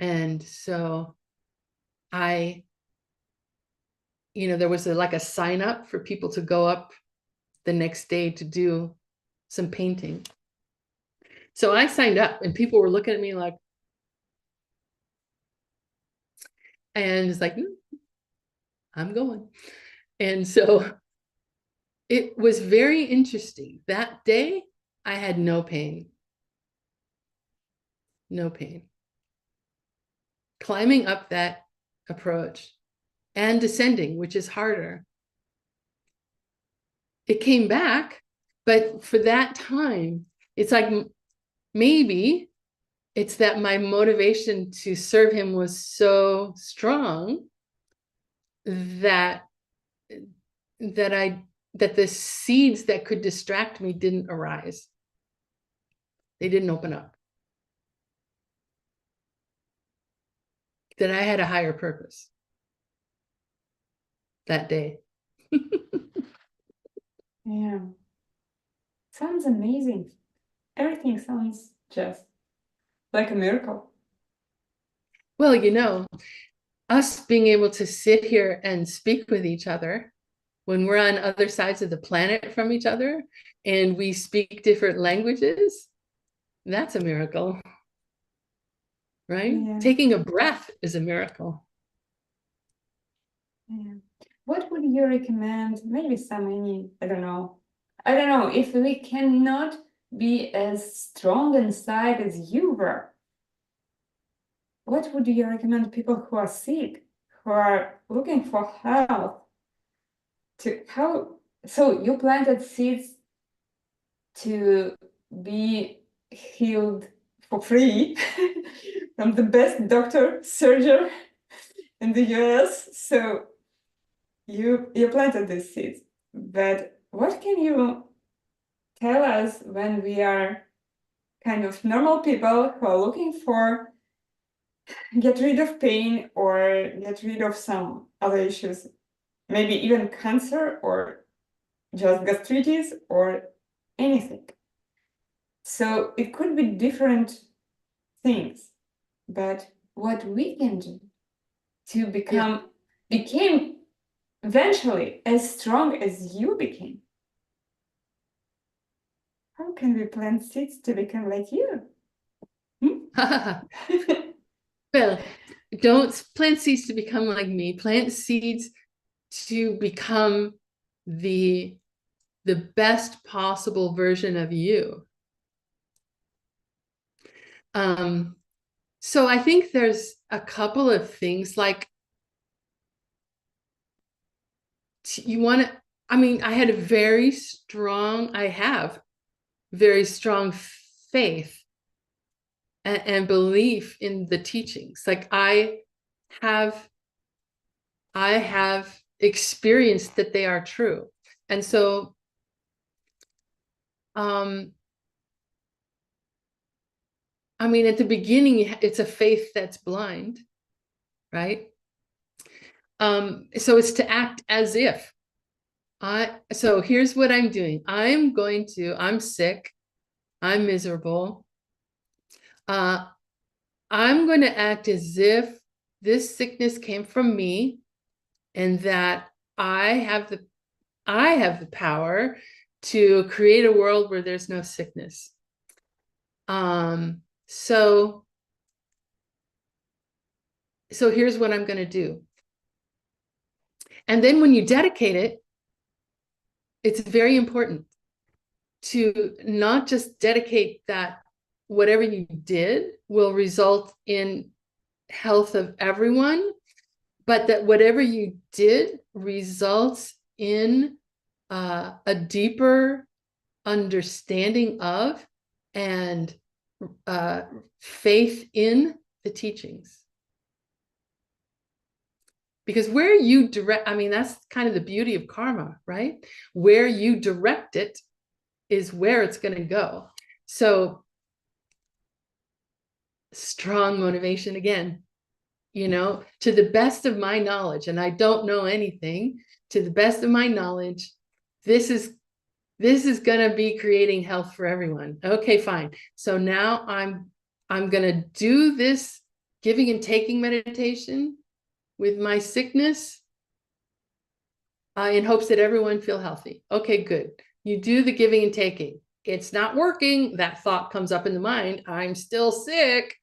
And so there was like a sign up for people to go up the next day to do some painting. So I signed up, and people were looking at me like, and it's like, I'm going. And so it was very interesting. That day, I had no pain. No pain. Climbing up that approach and descending, which is harder. It came back, but for that time, it's like maybe it's that my motivation to serve him was so strong that the seeds that could distract me didn't arise. They didn't open up. That I had a higher purpose that day. Yeah. Sounds amazing. Everything sounds just like a miracle. Well, us being able to sit here and speak with each other when we're on other sides of the planet from each other and we speak different languages, that's a miracle, right? Yeah. Taking a breath is a miracle. Yeah. What would you recommend? Maybe I don't know, if we cannot be as strong inside as you were, what would you recommend people who are sick, who are looking for health, so you planted seeds to be healed for free from the best doctor, surgeon in the US. So you planted these seeds. But what can you tell us when we are kind of normal people who are looking for get rid of pain or get rid of some other issues, maybe even cancer or just gastritis or anything? So it could be different things, but what we can do to become eventually as strong as you became. How can we plant seeds to become like you? Well, don't plant seeds to become like me. Plant seeds to become the best possible version of you. So I think there's a couple of things like you want to, I mean, I have very strong faith and belief in the teachings. Like I have experienced that they are true. And so, I mean, at the beginning, it's a faith that's blind, right? So it's to act as if. So here's what I'm doing. I'm sick. I'm miserable. I'm going to act as if this sickness came from me and that I have the power to create a world where there's no sickness. So here's what I'm going to do. And then when you dedicate it, it's very important to not just dedicate that whatever you did will result in health of everyone, but that whatever you did results in a deeper understanding of and faith in the teachings. Because where you direct, I mean, that's kind of the beauty of karma, right? Where you direct it is where it's going to go. So strong motivation again, to the best of my knowledge, and I don't know anything, to the best of my knowledge, this is going to be creating health for everyone. Okay, fine. So now I'm going to do this giving and taking meditation with my sickness in hopes that everyone feel healthy. Okay, good. You do the giving and taking. It's not working. That thought comes up in the mind. I'm still sick.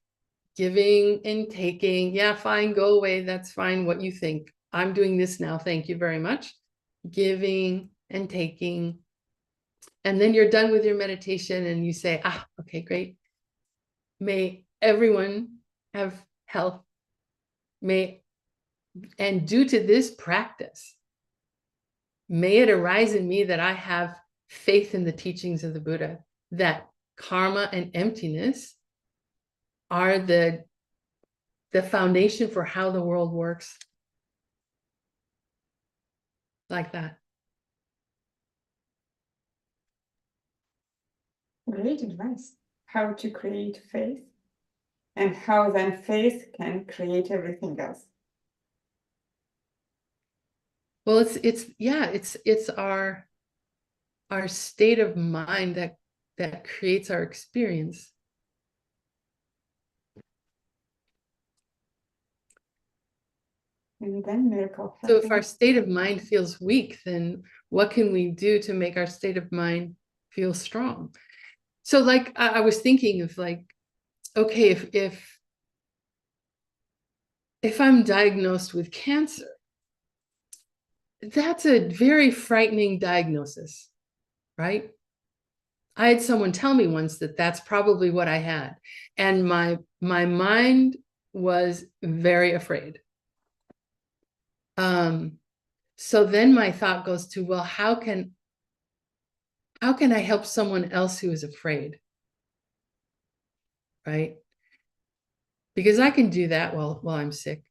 Giving and taking. Yeah, fine. Go away. That's fine. What you think. I'm doing this now. Thank you very much. Giving and taking. And then you're done with your meditation and you say, okay, great. May everyone have health. And due to this practice, may it arise in me that I have faith in the teachings of the Buddha, that karma and emptiness are the foundation for how the world works. Like that. Great advice. How to create faith and how then faith can create everything else. Well, it's our state of mind that creates our experience. And then miracle happens. So if our state of mind feels weak, then what can we do to make our state of mind feel strong? So like I was thinking of like, okay, if I'm diagnosed with cancer, that's a very frightening diagnosis, right? I had someone tell me once that that's probably what I had. And my mind was very afraid. So then my thought goes to, well, how can I help someone else who is afraid? Right? Because I can do that while I'm sick.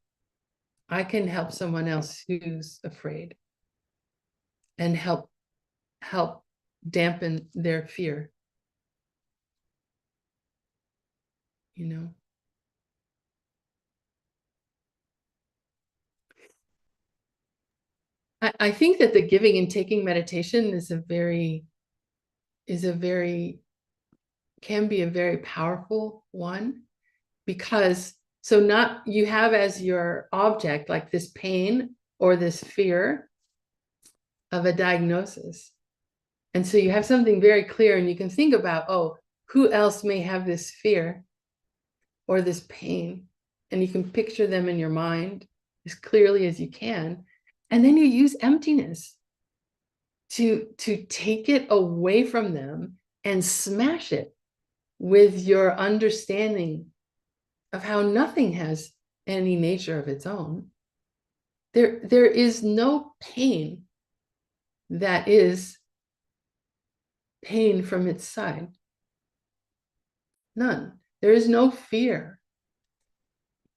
I can help someone else who's afraid and help dampen their fear. You know? I think that the giving and taking meditation can be a very powerful one, because so not you have as your object like this pain or this fear of a diagnosis. And so you have something very clear and you can think about, oh, who else may have this fear or this pain? And you can picture them in your mind as clearly as you can. And then you use emptiness to take it away from them and smash it with your understanding of how nothing has any nature of its own. There is no pain that is pain from its side. None. There is no fear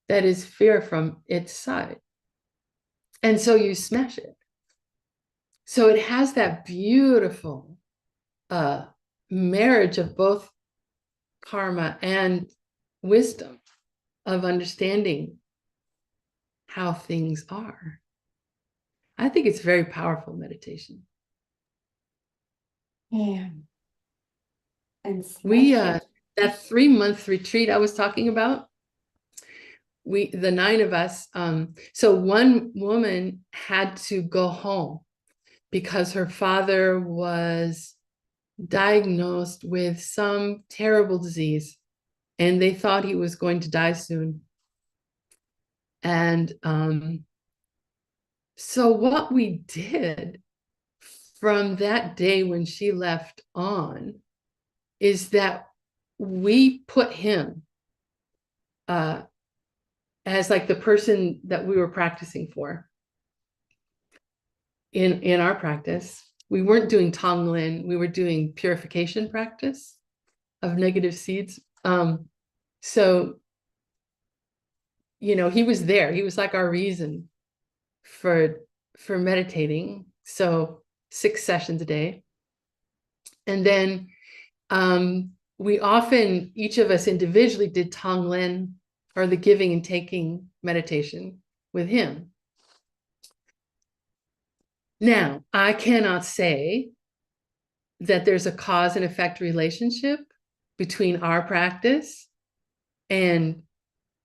that is fear from its side. And so you smash it. So it has that beautiful marriage of both karma and wisdom of understanding how things are. I think it's very powerful meditation. Yeah. And We smash it. that 3-month retreat I was talking about, the 9 of us, so one woman had to go home because her father was diagnosed with some terrible disease and they thought he was going to die soon. And so what we did from that day when she left on is that we put him as like the person that we were practicing for in our practice. We weren't doing Tonglen, we were doing purification practice of negative seeds. So, you know, he was there. He was like our reason for meditating. So 6 sessions a day. And then we often, each of us individually did Tonglen, or the giving and taking meditation with him. Now, I cannot say that there's a cause and effect relationship between our practice and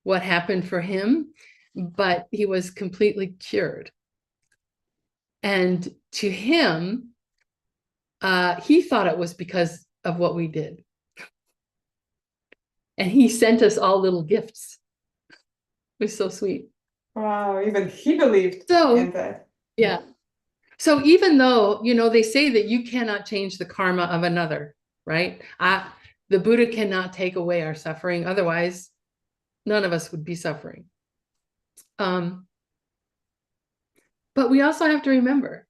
what happened for him, but he was completely cured. And to him, he thought it was because of what we did. And he sent us all little gifts. It was so sweet. Wow, even he believed in that. Yeah. So even though, you know, they say that you cannot change the karma of another, right? The Buddha cannot take away our suffering. Otherwise, none of us would be suffering. But we also have to remember,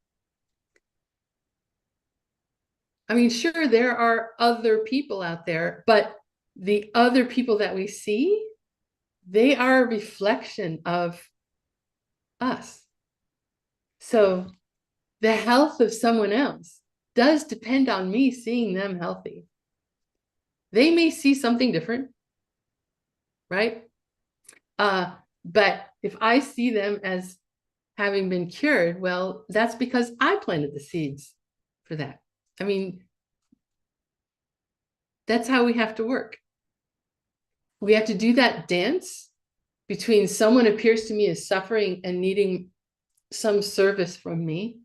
I mean, sure, there are other people out there, but the other people that we see, they are a reflection of us. So the health of someone else does depend on me seeing them healthy. They may see something different, right? But if I see them as having been cured, well, that's because I planted the seeds for that. I mean, that's how we have to work. We have to do that dance between someone appears to me as suffering and needing some service from me,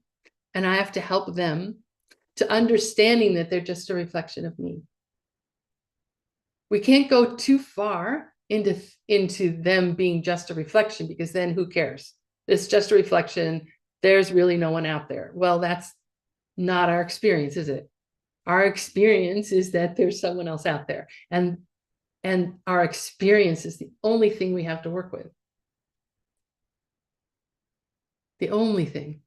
and I have to help them, to understanding that they're just a reflection of me. We can't go too far into them being just a reflection, because then who cares? It's just a reflection. There's really no one out there. Well, that's not our experience, is it? Our experience is that there's someone else out there. And And our experience is the only thing we have to work with. The only thing.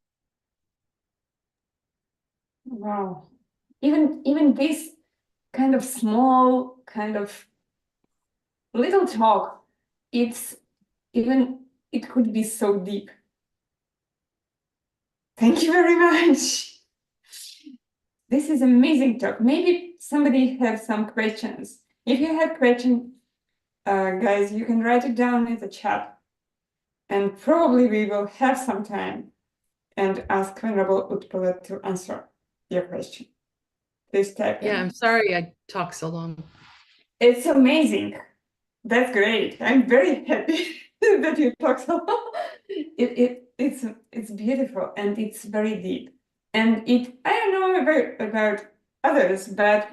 Wow. Even this kind of small, kind of little talk, it could be so deep. Thank you very much. This is amazing talk. Maybe somebody has some questions. If you have questions, guys, you can write it down in the chat. And probably we will have some time and ask Venerable Utpala to answer your question. Please type in. Yeah, I'm sorry I talk so long. It's amazing. That's great. I'm very happy that you talk so long. It's beautiful and it's very deep. And I don't know about others, but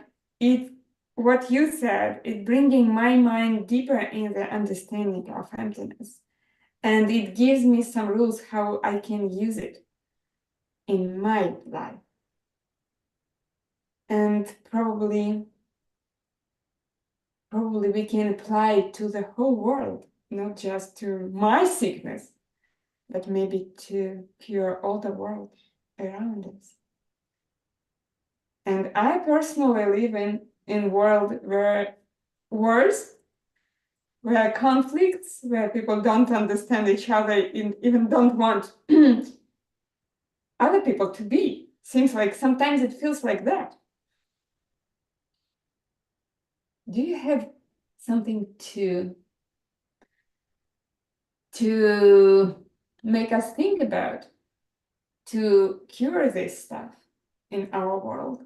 what you said, it bringing my mind deeper in the understanding of emptiness. And it gives me some rules how I can use it in my life. And probably we can apply it to the whole world, not just to my sickness, but maybe to cure all the world around us. And I personally live in a world where wars, where conflicts, where people don't understand each other and even don't want other people to be. Seems like sometimes it feels like that. Do you have something to make us think about to cure this stuff in our world?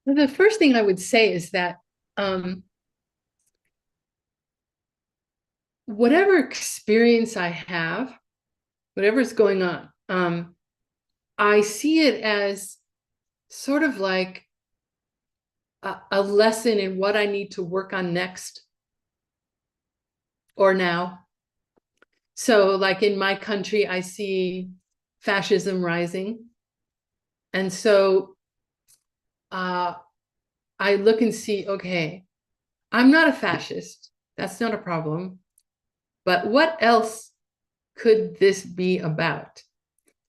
The first thing I would say is that whatever experience I have, whatever's going on, I see it as sort of like a lesson in what I need to work on next or now. So like in my country, I see fascism rising. And so I look and see, okay, I'm not a fascist. That's not a problem. But what else could this be about?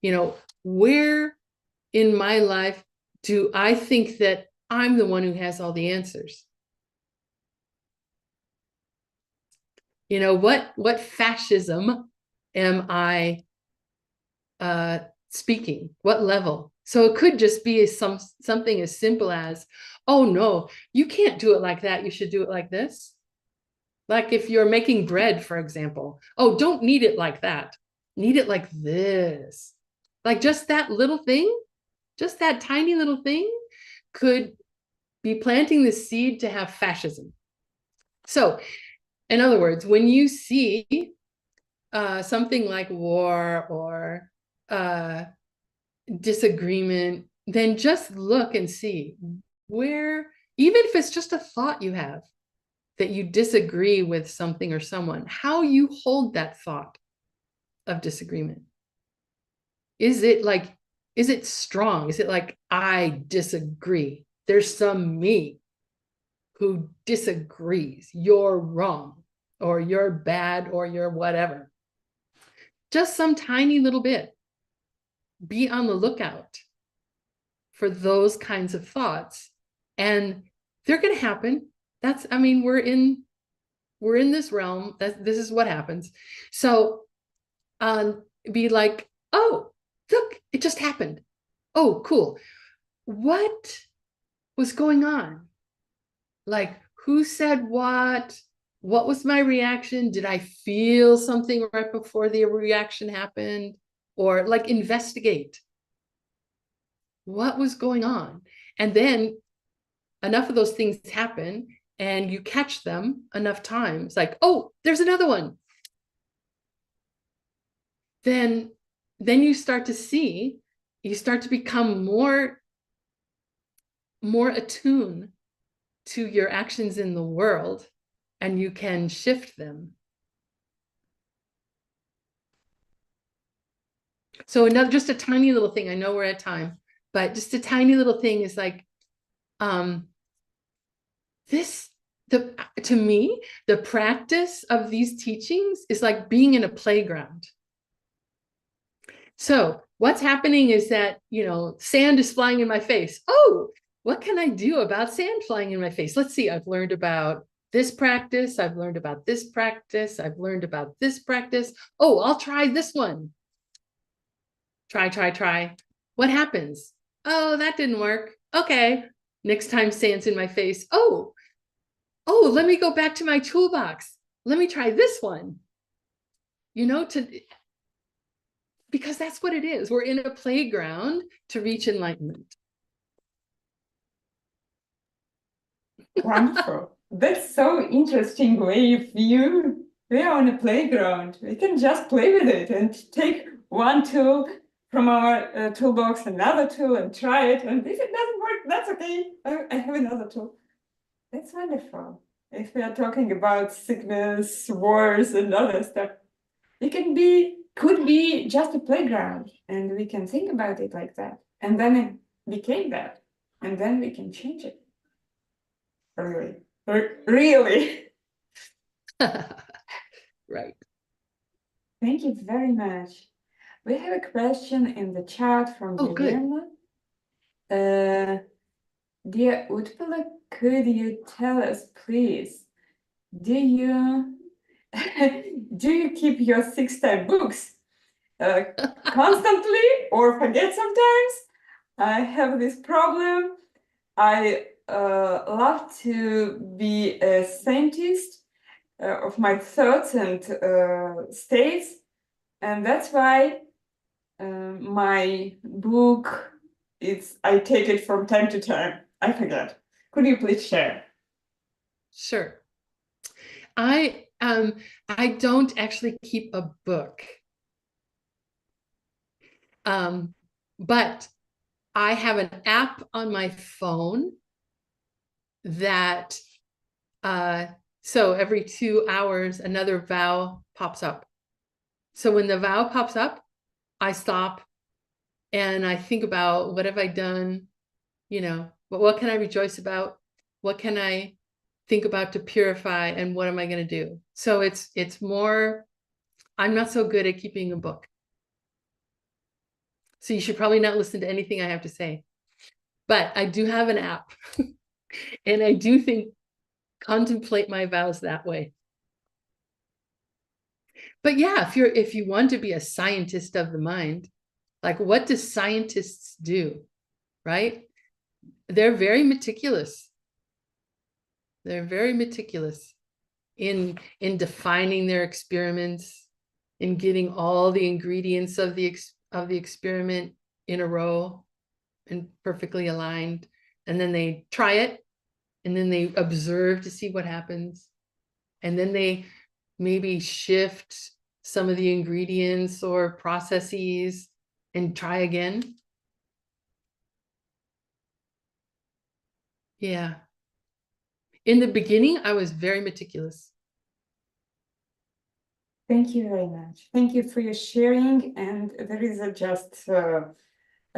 You know, where in my life do I think that I'm the one who has all the answers? You know, what fascism am I speaking? What level? So it could just be something as simple as, oh no, you can't do it like that. You should do it like this. Like if you're making bread, for example, oh, don't knead it like that. Knead it like this. Like just that little thing, just that tiny little thing could be planting the seed to have fascism. So in other words, when you see something like war or disagreement, then just look and see where, even if it's just a thought you have that you disagree with something or someone, how you hold that thought of disagreement. Is it strong? Is it like, I disagree? There's some me who disagrees. You're wrong, or you're bad, or you're whatever. Just some tiny little bit. Be on the lookout for those kinds of thoughts. And they're going to happen. I mean, we're in this realm. This is what happens. So be like, oh, look, it just happened. Oh, cool. What was going on? Like, who said what? What was my reaction? Did I feel something right before the reaction happened? Or like investigate what was going on. And then enough of those things happen and you catch them enough times, like, oh, there's another one. Then you start to become more attuned to your actions in the world, and you can shift them. So just a tiny little thing, I know we're at time, but just a tiny little thing is like, to me, the practice of these teachings is like being in a playground. So what's happening is that, sand is flying in my face. Oh, what can I do about sand flying in my face? Let's see, I've learned about this practice. I've learned about this practice. I've learned about this practice. Oh, I'll try this one. Try. What happens? Oh, that didn't work. Okay. Next time sand's in my face. Oh, let me go back to my toolbox. Let me try this one. Because that's what it is. We're in a playground to reach enlightenment. Wonderful. That's so interesting way of view. We are on a playground. We can just play with it and take one tool from our toolbox, another tool, and try it. And if it doesn't work, that's okay. I have another tool. That's wonderful. If we are talking about sickness, wars, and other stuff, it could be just a playground, and we can think about it like that. And then it became that, and then we can change it. Really. Right. Thank you very much. We have a question in the chat from Viviana. Dear Utpala, could you tell us, please, do you keep your 6-time books constantly or forget sometimes? I have this problem. I love to be a scientist of my thoughts and states, and that's why my book, I take it from time to time. I forget. Could you please share? Sure. I don't actually keep a book, but I have an app on my phone that so every 2 hours another vow pops up. So when the vow pops up, I stop and I think about, what have I done? But what can I rejoice about? What can I think about to purify, and what am I going to do? So it's more, I'm not so good at keeping a book. So you should probably not listen to anything I have to say. But I do have an app and I do contemplate my vows that way. But yeah, if you want to be a scientist of the mind, like, what do scientists do, right? They're very meticulous. They're very meticulous in defining their experiments, in getting all the ingredients of the experiment in a row and perfectly aligned. And then they try it, and then they observe to see what happens. And then they maybe shift some of the ingredients or processes and try again. Yeah. In the beginning, I was very meticulous. Thank you very much. Thank you for your sharing. And there is just a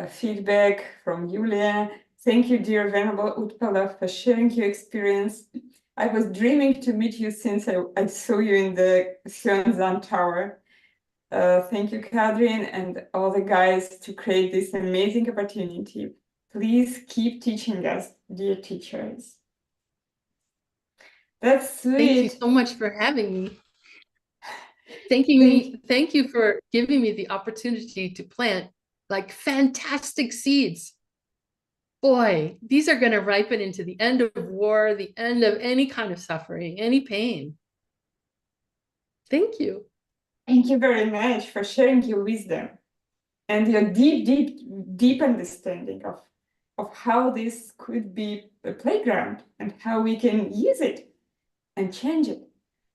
feedback from Julia. Thank you, dear Venerable Utpala, for sharing your experience. I was dreaming to meet you since I saw you in the Xuanzan Tower. Thank you, Kadrin, and all the guys to create this amazing opportunity. Please keep teaching us, dear teachers. That's sweet. Thank you so much for having me. Thank you for giving me the opportunity to plant like fantastic seeds. Boy, these are going to ripen into the end of war, the end of any kind of suffering, any pain. Thank you. Thank you very much for sharing your wisdom and your deep understanding of how this could be a playground and how we can use it and change it.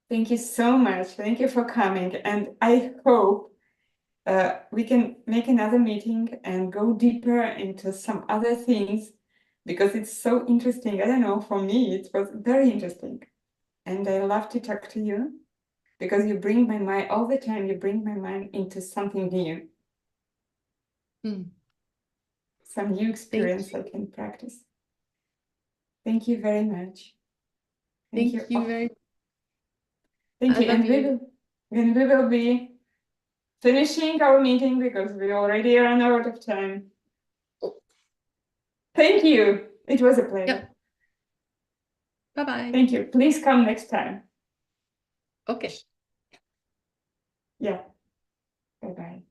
Thank you so much. Thank you for coming. And I hope we can make another meeting and go deeper into some other things, because it's so interesting. I don't know, for me, it was very interesting. And I love to talk to you, because you bring my mind all the time. You bring my mind into something new. Some new experience I can practice. Thank you very much. Thank you very much. Thank I you. love you. And we will be finishing our meeting because we already ran out of time. Thank you. It was a pleasure. Yep. Bye-bye. Thank you. Please come next time. Okay. Yeah. Bye-bye.